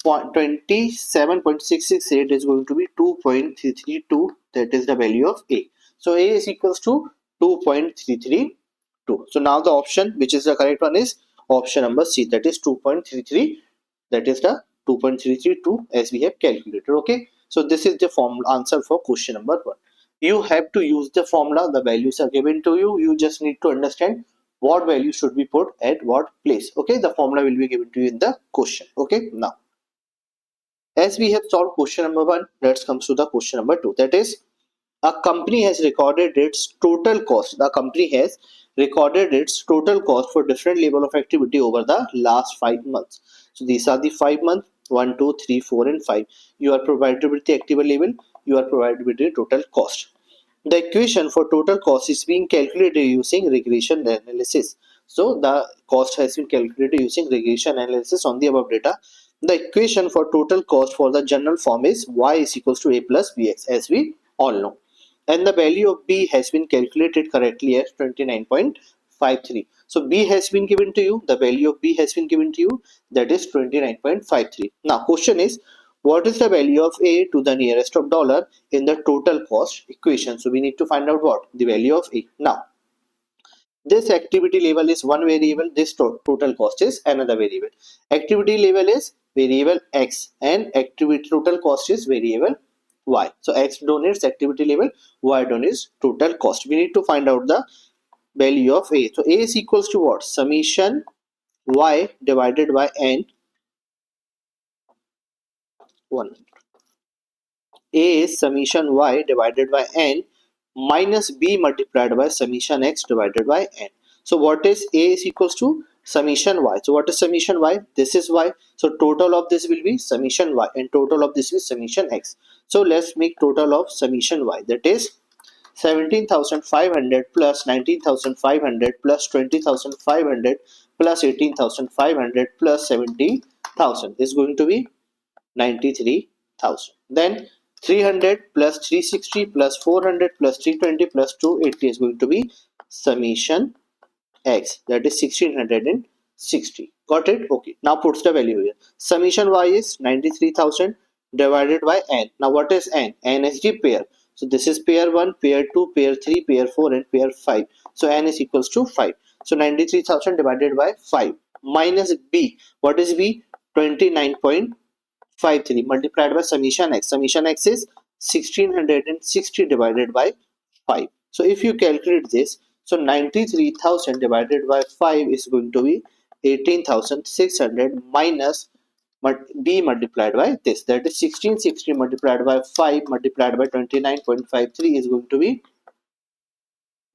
27.668 is going to be 2.332. That is the value of A. So A is equals to 2.332. So now the option which is the correct one is option number C, that is 2.33. That is the 2.332 as we have calculated. Okay. So this is the answer for question number 1. You have to use the formula. The values are given to you. You just need to understand what value should be put at what place. Okay. The formula will be given to you in the question. Okay. Now, as we have solved question number 1, let's come to the question number 2. That is, a company has recorded its total cost. The company has recorded its total cost for different level of activity over the last 5 months. So these are the 5 months, 1, 2, 3, 4 and 5. You are provided with the activity level. You are provided with the total cost. The equation for total cost is being calculated using regression analysis. So the cost has been calculated using regression analysis on the above data. The equation for total cost for the general form is y is equals to a plus bx, as we all know. And the value of b has been calculated correctly as 29.53. So b has been given to you, the value of b has been given to you, that is 29.53. Now question is, what is the value of a to the nearest of dollar in the total cost equation? So we need to find out what the value of a. Now this activity level is one variable, this total cost is another variable. Activity level is variable x and activity total cost is variable y. So x denotes activity level, y denotes total cost. We need to find out the value of a. So a is equals to what? Summation y divided by n 1. A is summation y divided by n minus b multiplied by summation x divided by n. So what is a is equals to summation y. So what is summation y? This is y. So total of this will be summation y and total of this is summation x. So let's make total of summation y, that is 17,500 plus 19,500 plus 20,500 plus 18,500 plus 70,000 is going to be 93,000. Then 300 plus 360 plus 400 plus 320 plus 280 is going to be summation x, that is 1660. Got it? Okay. Now puts the value here. Summation y is 93,000 divided by n. Now what is n? N is the pair. So this is pair 1, pair 2, pair 3, pair 4 and pair 5. So n is equals to 5. So 93,000 divided by 5 minus b. What is b? 29.53 multiplied by summation x. Summation x is 1660 divided by 5. So if you calculate this, so 93,000 divided by 5 is going to be 18,600 minus b multiplied by this, that is 1660 multiplied by 5 multiplied by 29.53 is going to be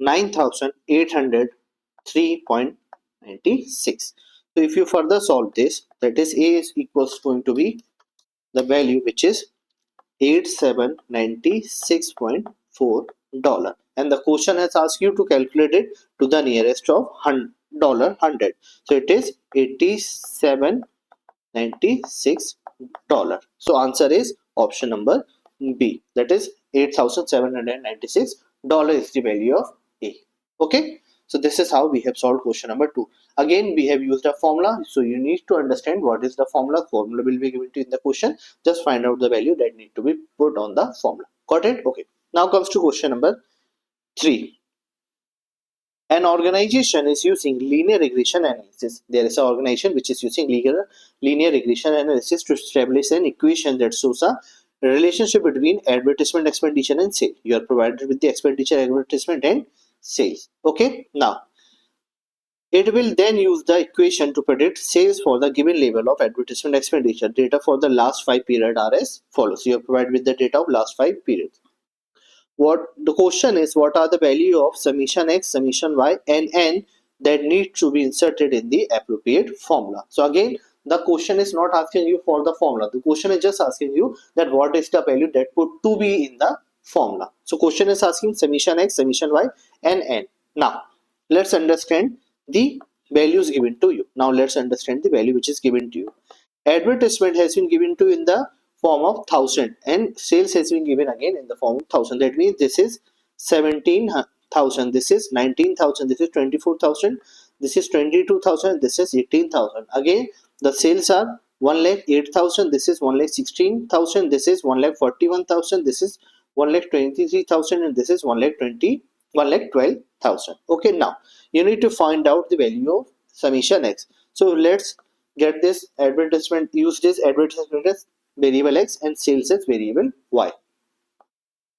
9,803.96. So if you further solve this, that is a is equals going to be the value which is 8796.4 dollar, and the question has asked you to calculate it to the nearest of dollar 100. So it is 8796 dollar. So answer is option number b, that is 8796 dollar is the value of a. Okay, so this is how we have solved question number 2. Again we have used a formula, so you need to understand what is the formula. Formula will be given to you in the question. Just find out the value that need to be put on the formula. Got it? Okay, now comes to question number 3. An organization is using linear regression analysis. There is an organization which is using linear regression analysis to establish an equation that shows a relationship between advertisement expenditure and sale. You are provided with the expenditure, advertisement and sales. Okay, now it will then use the equation to predict sales for the given level of advertisement expenditure. Data for the last 5 periods are as follows. You are provided with the data of last 5 periods. What the question is, what are the value of summation x, summation y and n that need to be inserted in the appropriate formula. So again, the question is not asking you for the formula. The question is just asking you that what is the value that put to be in the formula. So question is asking summation x, summation y and n. Now let's understand the values given to you. Now let's understand the value which is given to you. Advertisement has been given to in the form of 1000 and sales has been given again in the form of 1000. That means this is 17,000, this is 19,000, this is 24,000, this is 22,000, this is 18,000. Again the sales are 1,08,000, this is 1,16,000, this is 1,41,000, this is 1,23,000 and this is 1,12,000. Okay, now you need to find out the value of summation x. So let's get this advertisement, use this advertisement as variable x and sales as variable y.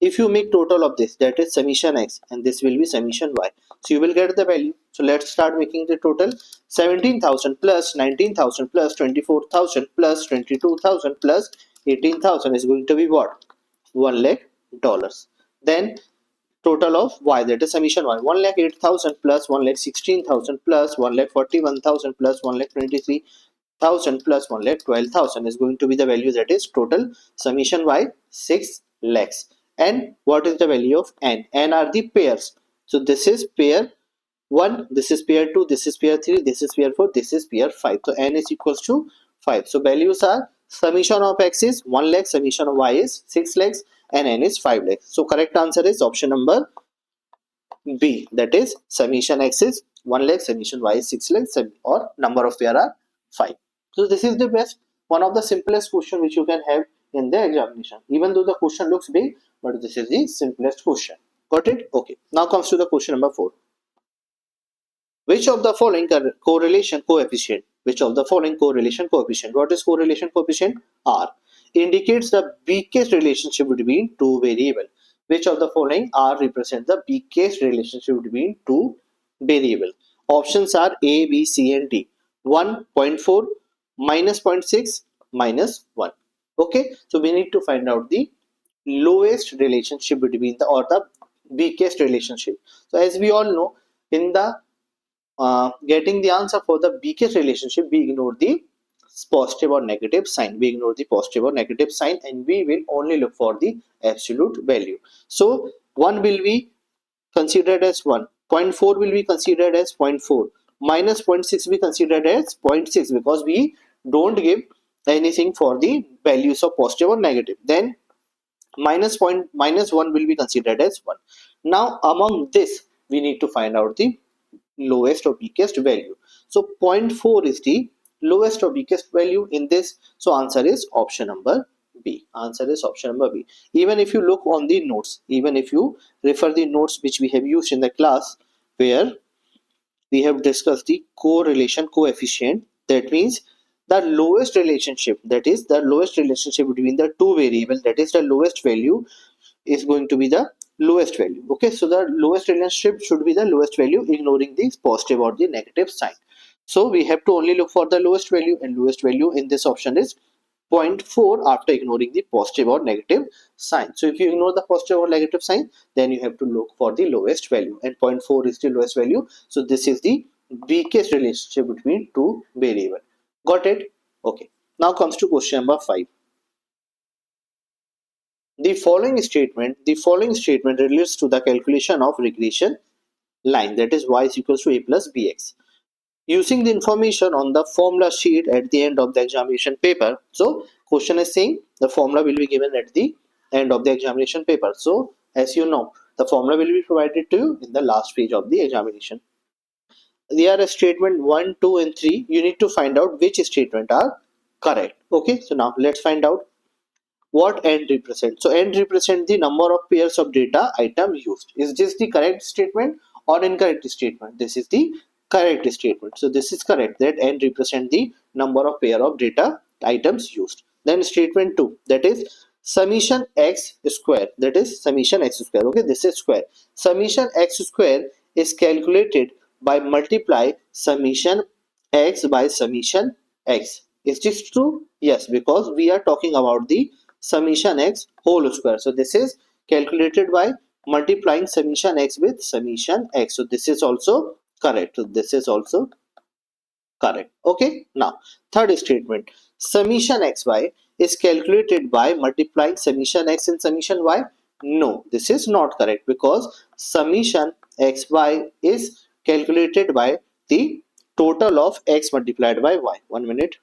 If you make total of this, that is summation x and this will be summation y, so you will get the value. So let's start making the total. 17,000 plus 19,000 plus 24,000 plus 22,000 plus 18,000 is going to be what? 1 lakh dollars. Then total of y, that is summation y, 1,08,000 plus 1,16,000 plus 1,41,000 plus 1,23,000 plus 1,12,000 is going to be the value, that is total summation y 6 lakhs. and what is the value of n? N are the pairs. So this is pair 1, this is pair 2, this is pair 3, this is pair 4, this is pair 5. So n is equals to 5. So values are summation of x is 1 lakh, summation of y is 6 lakhs, and n is 5 lakhs. So correct answer is option number B, that is summation x is 1 lakh, summation y is 6 lakhs, or number of pair are 5. So this is the best, one of the simplest question which you can have in the examination. Even though the question looks big, but this is the simplest question. Got it? Okay. Now comes to the question number 4. Which of the following correlation coefficient? Which of the following correlation coefficient? What is correlation coefficient? R. Indicates the weakest relationship between two variables. Which of the following R represent the weakest relationship between two variables? Options are A, B, C, and D. 1.4, minus 0.6, minus 1. Okay, so we need to find out the lowest relationship between the or the weakest relationship. So as we all know, in the getting the answer for the weakest relationship, we ignore the positive or negative sign. We ignore the positive or negative sign, and we will only look for the absolute value. So 1 will be considered as 1, 0.4 will be considered as 0.4, minus 0.6 will be considered as 0.6, because we don't give anything for the values of positive or negative. Then minus 1 will be considered as 1. Now among this we need to find out the lowest or weakest value. So 0.4 is the lowest or weakest value in this. So answer is option number B. Answer is option number B. Even if you look on the notes, even if you refer the notes which we have used in the class, where we have discussed the correlation coefficient, that means the lowest relationship, that is the lowest relationship between the two variables, that is the lowest value, is going to be the lowest value. Okay, so the lowest relationship should be the lowest value, ignoring the positive or the negative sign. So we have to only look for the lowest value, and lowest value in this option is 0.4 after ignoring the positive or negative sign. So if you ignore the positive or negative sign, then you have to look for the lowest value, and 0.4 is the lowest value. So this is the weakest relationship between two variables. Got it? Okay. Now comes to question number 5. The following statement relates to the calculation of regression line, that is y is equals to a plus bx, using the information on the formula sheet at the end of the examination paper. So question is saying the formula will be given at the end of the examination paper. So as you know, the formula will be provided to you in the last page of the examination. There are statement 1, 2, and 3. You need to find out which statement are correct. Okay, so now let's find out what n represents. So n represents the number of pairs of data item used. Is this the correct statement or incorrect statement? This is the correct statement. So this is correct, that n represents the number of pair of data items used. Then statement 2, that is summation x square, that is summation x square. Okay, this is square. Summation x square is calculated by multiply summation x by summation x. Is this true? Yes, because we are talking about the summation x whole square. So this is calculated by multiplying summation x with summation x. So this is also correct. So this is also correct. Okay. Now third statement, summation xy is calculated by multiplying summation x and summation y. No, this is not correct, because summation xy is calculated by the total of x multiplied by y. 1 minute.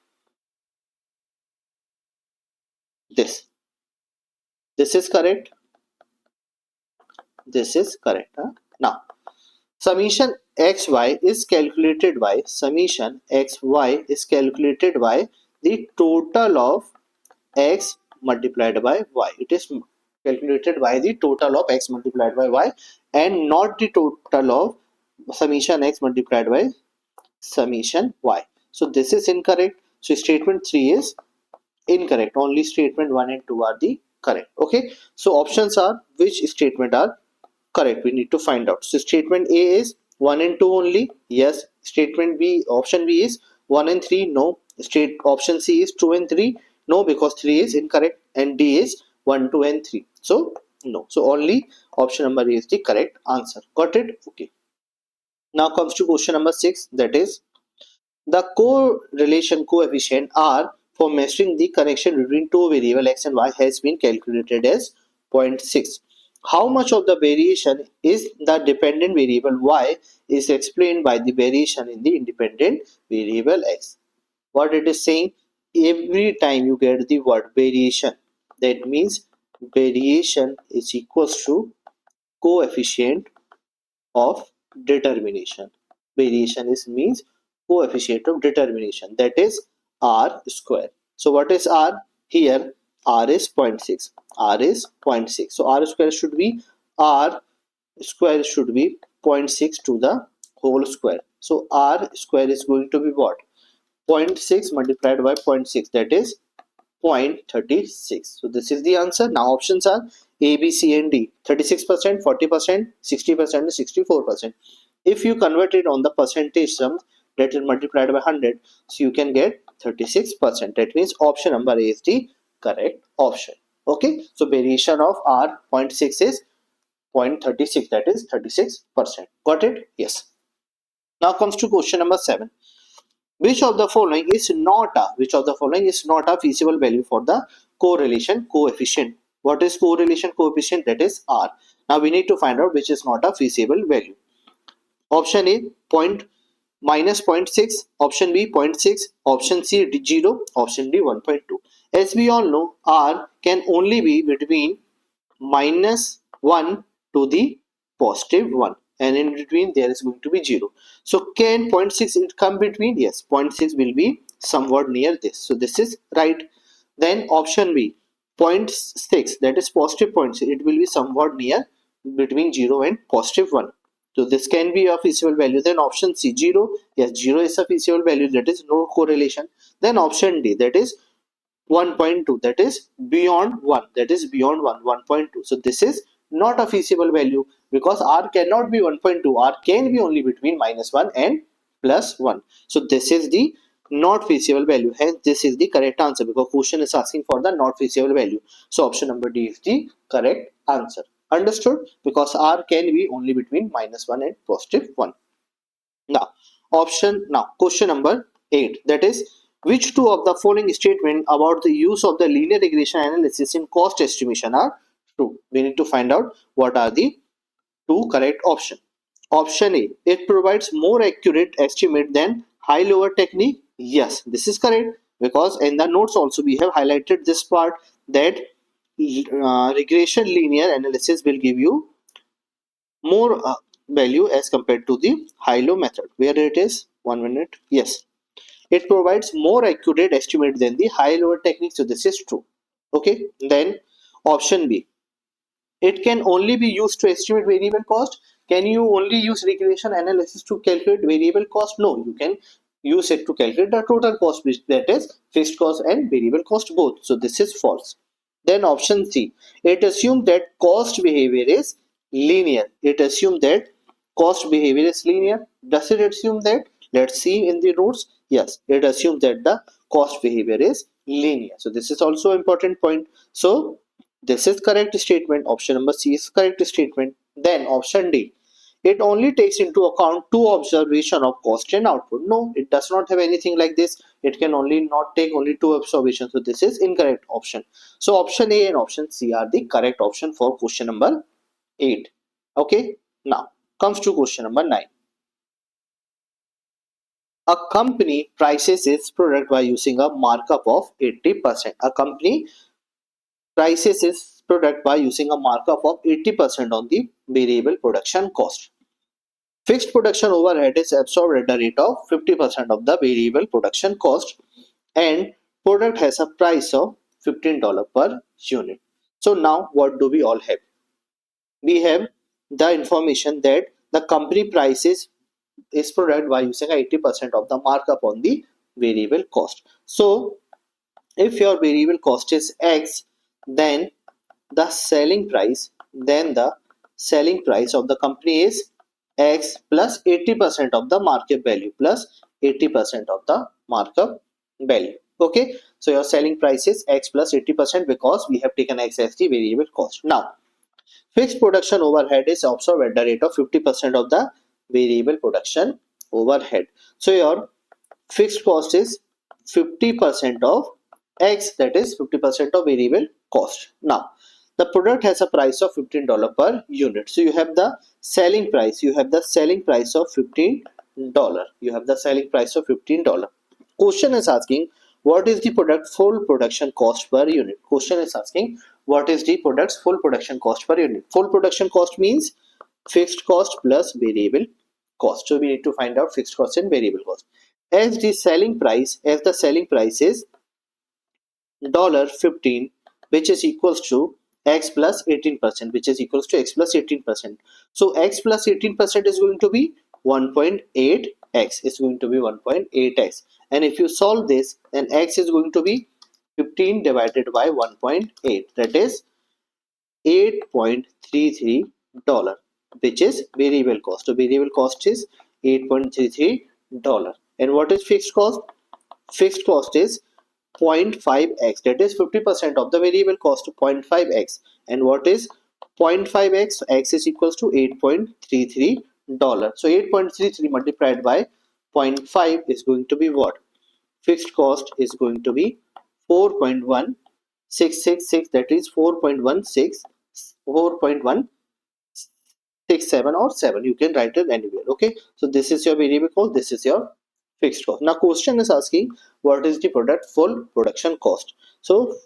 This is correct. This is correct. Huh? Now summation xy is calculated by the total of x multiplied by y. It is calculated by the total of x multiplied by y, and not the total of summation x multiplied by summation y. So this is incorrect. So statement 3 is incorrect. Only statement 1 and 2 are the correct. Okay, so options are which statement are correct, we need to find out. So statement A is 1 and 2 only. Yes. Statement B, option B is 1 and 3. No. Option C is 2 and 3. No, because 3 is incorrect, and D is 1, 2, and 3. So no. So only option number A is the correct answer. Got it? Okay. Now comes to question number 6, that is the correlation coefficient R for measuring the connection between two variable x and y has been calculated as 0.6. How much of the variation is the dependent variable y is explained by the variation in the independent variable x. What it is saying, every time you get the word variation, that means variation is equals to coefficient of determination. Variation is means coefficient of determination, that is r square. So what is r here? R is 0.6. R is 0.6. So r square should be r square should be 0.6 to the whole square. So r square is going to be what? 0.6 multiplied by 0.6, that is 0.36. So this is the answer. Now options are A, B, C and D. 36%, 40%, 60% and 64%. If you convert it on the percentage sum, that is multiplied by 100, so you can get 36%. That means option number A is the correct option. Okay, so variation of R 0.6 is 0.36, that is 36%. Got it? Yes. Now comes to question number 7. Which of the following is not a feasible value for the correlation coefficient? What is correlation coefficient? That is R. Now we need to find out which is not a feasible value. Option A point minus 0.6, option B 0.6, option C 0, option D 1.2. As we all know, R can only be between minus 1 to the positive 1, and in between there is going to be 0. So can 0.6 it come between? Yes, 0.6 will be somewhat near this. So this is right. Then option B 0.6, that is positive 0.6, it will be somewhat near between 0 and positive 1. So this can be a feasible value. Then option C 0, yes, 0 is a feasible value, that is no correlation. Then option D, that is 1.2, that is beyond 1, that is beyond 1, 1.2. So this is not a feasible value because R cannot be 1.2. R can be only between minus 1 and plus 1. So this is the not feasible value. Hence this is the correct answer because question is asking for the not feasible value. So option number D is the correct answer. Understood? Because R can be only between minus 1 and positive 1. Now question number 8, that is which two of the following statements about the use of the linear regression analysis in cost estimation are true? We need to find out what are the two correct options. Option A, it provides more accurate estimate than high lower technique. Yes, this is correct because in the notes also we have highlighted this part that regression linear analysis will give you more value as compared to the high low method. Where it is? 1 minute. Yes, it provides more accurate estimate than the high lower technique. So this is true. Okay, then option B, it can only be used to estimate variable cost. Can you only use regression analysis to calculate variable cost? No, you can use it to calculate the total cost, which that is fixed cost and variable cost both. So this is false. Then option C, it assumes that cost behavior is linear. It assumes that cost behavior is linear. Does it assume that? Let's see in the notes. Yes, it assumes that the cost behavior is linear. So this is also important point. So this is correct statement. Option number C is correct statement. Then option D, it only takes into account two observation of cost and output. No, it does not have anything like this. It can only not take only two observations. So this is incorrect option. So option A and option C are the correct option for question number 8. Okay, now comes to question number 9. A company prices its product by using a markup of 80%. A company prices its product by using a markup of 80% on the variable production cost. Fixed production overhead is absorbed at the rate of 50% of the variable production cost, and product has a price of $15 per unit. So now what do we all have? We have the information that the company prices its product by using 80% of the markup on the variable cost. So if your variable cost is X, then the selling price of the company is X plus 80% of the markup value plus 80% of the markup value. Okay, so your selling price is X plus 80% because we have taken X as the variable cost. Now fixed production overhead is absorbed at the rate of 50% of the variable production overhead. So your fixed cost is 50% of X, that is 50% of variable cost. Now the product has a price of $15 per unit. So you have the selling price. You have the selling price of $15. You have the selling price of $15. Question is asking what is the product full production cost per unit. Question is asking what is the product's full production cost per unit. Full production cost means fixed cost plus variable cost. So we need to find out fixed cost and variable cost. As the selling price is $15, which is equals to x plus 18%, which is equals to x plus 18%. So x plus 18% is going to be 1.8x. It's going to be 1.8x. And if you solve this, then x is going to be 15 divided by 1.8. That is $8.33, which is variable cost. So variable cost is $8.33. And what is fixed cost? Fixed cost is 0.5x, that is 50% of the variable cost, 0.5x. And what is 0.5x? X is equals to $8.33. So 8.33 multiplied by 0.5 is going to be what? Fixed cost is going to be 4.1666, that is 4.167 or 7. You can write it anywhere. Okay, so this is your variable cost, this is your fixed cost. Now question is asking what is the product full production cost. So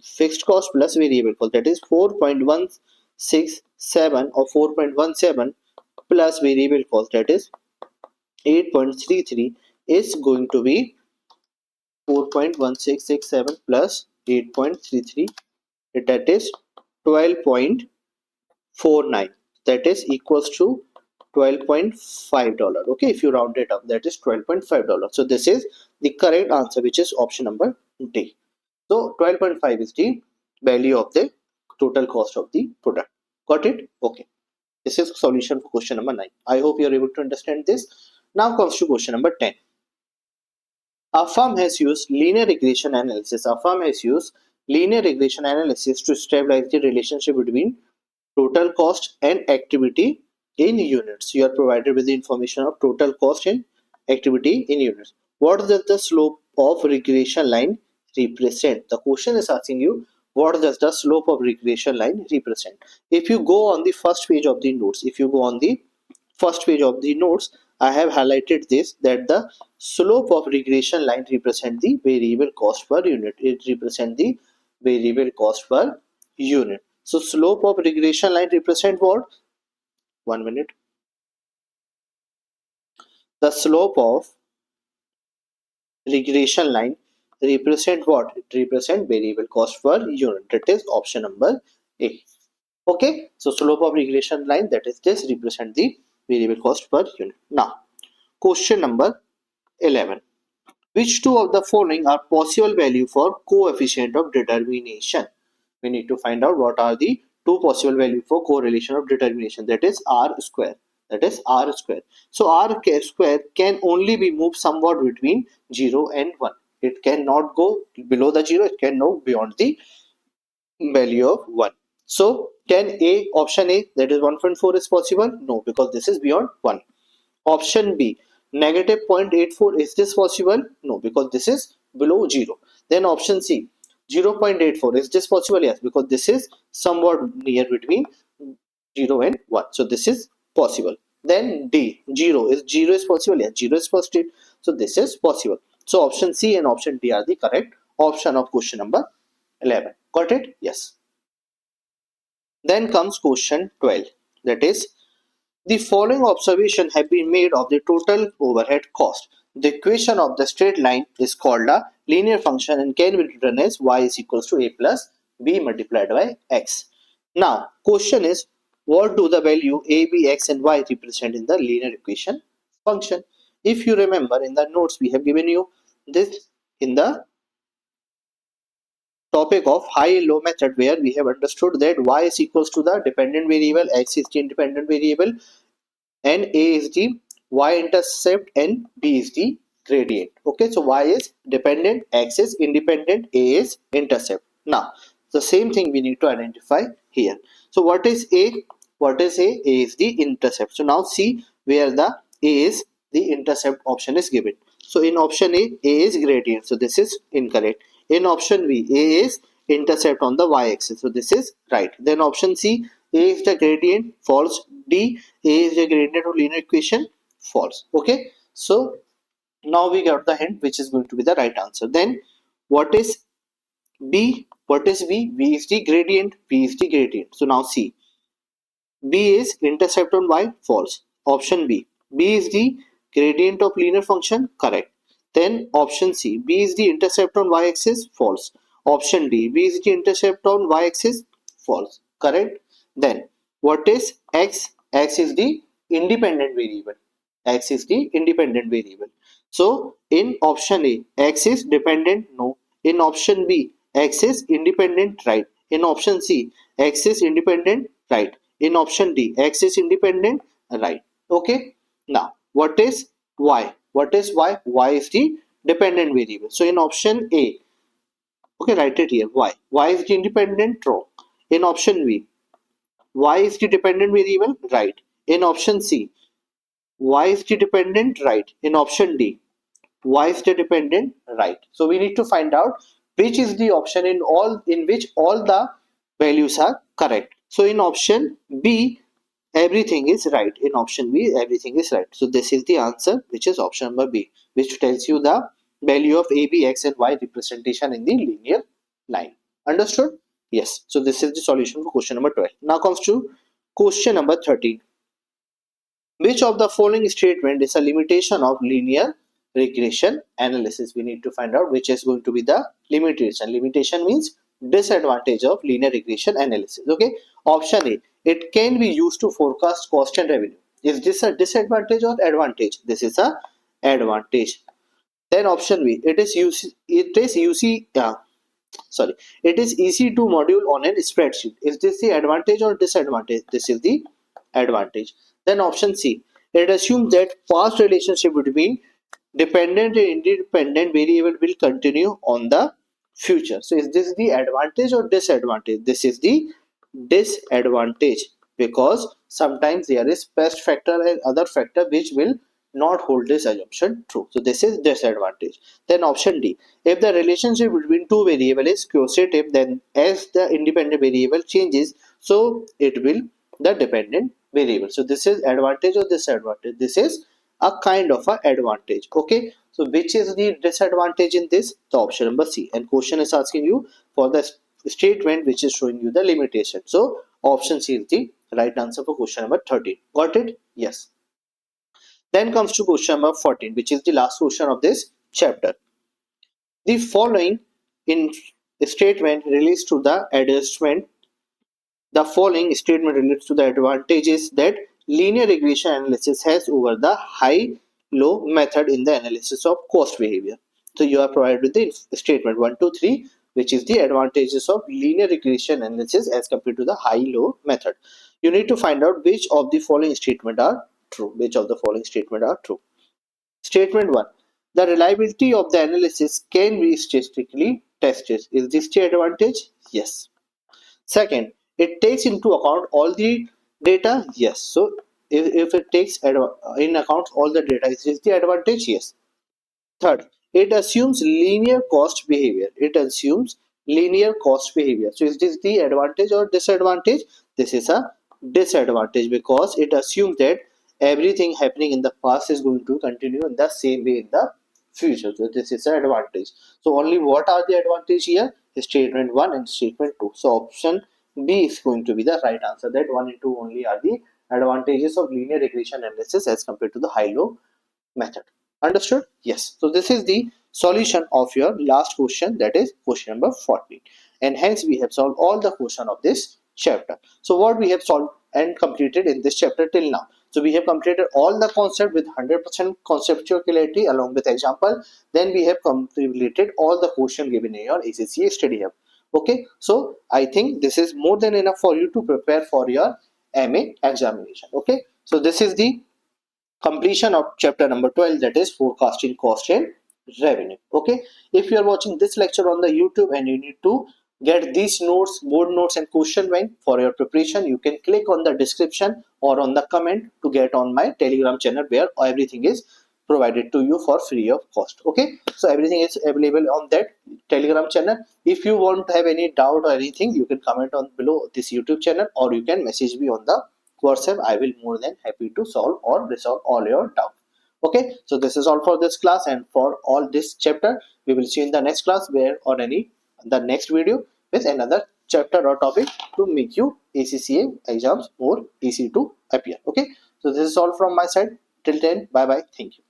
fixed cost plus variable cost, that is 4.167 or 4.17 plus variable cost, that is 8.33, is going to be 4.1667 plus 8.33, that is 12.49, that is equals to $12.5. Okay, if you round it up, that is $12.5. So this is the correct answer, which is option number D. So 12.5 is the value of the total cost of the product. Got it? Okay, this is solution for question number 9. I hope you are able to understand this. Now comes to question number 10. A firm has used linear regression analysis. A firm has used linear regression analysis to stabilize the relationship between total cost and activity in units. You are provided with the information of total cost and activity in units. What does the slope of regression line represent? The question is asking you what does the slope of regression line represent. If you go on the first page of the notes, I have highlighted this, that the slope of regression line represent the variable cost per unit. It represents the variable cost per unit. So slope of regression line represent what? 1 minute. The slope of regression line represent what? It represent variable cost per unit. That is option number A. Okay, so slope of regression line, that is this, represent the variable cost per unit. Now question number 11. Which two of the following are possible value for coefficient of determination? We need to find out what are the two possible value for correlation of determination, that is r square. So r square can only be moved somewhat between 0 and 1. It cannot go below the 0, it can go beyond the value of 1. So can option A, that is 1.4, is possible? No, because this is beyond 1. Option B, negative 0.84, is this possible? No, because this is below 0. Then option C, 0.84, is this possible? Yes, because this is somewhat near between 0 and 1. So this is possible. Then D, 0 is possible? Yes, 0 is positive. So this is possible. So option C and option D are the correct option of question number 11. Got it? Yes. Then comes question 12. That is, the following observation have been made of the total overhead cost. The equation of the straight line is called a linear function and can be written as y is equals to a plus b multiplied by x. Now, question is, what do the value a, b, x and y represent in the linear equation function? If you remember, in the notes we have given you this in the topic of high and low method, where we have understood that y is equals to the dependent variable, x is the independent variable, and a is the y-intercept and b is the gradient. Okay, so y is dependent, x is independent, a is intercept. Now the same thing we need to identify here. So what is a? What is a? A is the intercept. So now see where the a is the intercept option is given. So in option A is gradient, so this is incorrect. In option B, A is intercept on the y-axis. So this is right. Then option C, A is the gradient, false. D, A is the gradient of linear equation, false. Okay. So now we got the hint which is going to be the right answer. Then what is B? What is B? B is the gradient. B is the gradient. So now see. B is intercept on y, false. Option B. B is the gradient of linear function, correct. Then option C. B is the intercept on y axis, false. Option D. B is the intercept on y axis, false. Correct. Then what is x? X is the independent variable. X is the independent variable. So in option A, x is dependent, no. In option B, x is independent, right. In option C, x is independent, right. In option D, x is independent, right. Okay. Now, what is y? What is y? Y is the dependent variable. So in option A, okay, write it here. Y. Y is the independent, wrong. In option B, y is the dependent variable, right. In option C, y is the dependent, right. In option D, y is the dependent, right. So we need to find out which is the option in which all the values are correct. So in option B, everything is right. In option B, everything is right. So this is the answer, which is option number B, which tells you the value of A, B, X and Y representation in the linear line. Understood? Yes. So this is the solution for question number 12. Now comes to question number 13. Which of the following statement is a limitation of linear regression analysis? We need to find out which is going to be the limitation. Limitation means disadvantage of linear regression analysis. Okay. Option A, it can be used to forecast cost and revenue. Is this a disadvantage or advantage? This is a advantage. Then option B, it is easy to module on a spreadsheet. Is this the advantage or disadvantage? This is the advantage. Then option C, it assumes that past relationship between dependent and independent variable will continue on the future. So is this the advantage or disadvantage? This is the disadvantage, because sometimes there is past factor and other factor which will not hold this assumption true. So this is disadvantage. Then option D, if the relationship between two variables is causative, then as the independent variable changes, so it will the dependent variable. So this is advantage or disadvantage? This is a kind of a advantage. Okay. So which is the disadvantage in this? The option number C. And question is asking you for the statement which is showing you the limitation. So option C is the right answer for question number 13. Got it? Yes. Then comes to question number 14, which is the last question of this chapter. The following in statement relates to the adjustment. The following statement relates to the advantages that linear regression analysis has over the high-low method in the analysis of cost behavior. So you are provided with the statement 1, 2, 3, which is the advantages of linear regression analysis as compared to the high-low method. You need to find out which of the following statements are true. Which of the following statements are true? Statement 1. The reliability of the analysis can be statistically tested. Is this the advantage? Yes. Second, it takes into account all the data. Yes. So if it takes in account all the data, is this the advantage? Yes. Third, it assumes linear cost behavior. It assumes linear cost behavior. So is this the advantage or disadvantage? This is a disadvantage, because it assumes that everything happening in the past is going to continue in the same way in the future. So this is an advantage. So only what are the advantage here? Statement 1 and statement 2. So option B is going to be the right answer. That 1 and 2 only are the advantages of linear regression analysis as compared to the high-low method. Understood? Yes. So this is the solution of your last question, that is question number 14. And hence we have solved all the question of this chapter. So what we have solved and completed in this chapter till now? So we have completed all the concept with 100% conceptual clarity along with example. Then we have completed all the question given in your ACCA study hub. Okay. So I think this is more than enough for you to prepare for your MA examination. Okay. So this is the completion of chapter number 12, that is forecasting cost and revenue. Okay, if you are watching this lecture on the YouTube and you need to get these notes, board notes and question bank for your preparation, you can click on the description or on the comment to get on my Telegram channel where everything is provided to you for free of cost. Okay, so everything is available on that Telegram channel. If you want to have any doubt or anything, you can comment on below this YouTube channel, or you can message me on the WhatsApp. I will more than happy to solve or resolve all your doubts. Okay, so this is all for this class and for all this chapter. We will see in the next class where or any the next video with another chapter or topic to make you ACCA exams more easy to appear. Okay, so this is all from my side. Till then, bye bye. Thank you.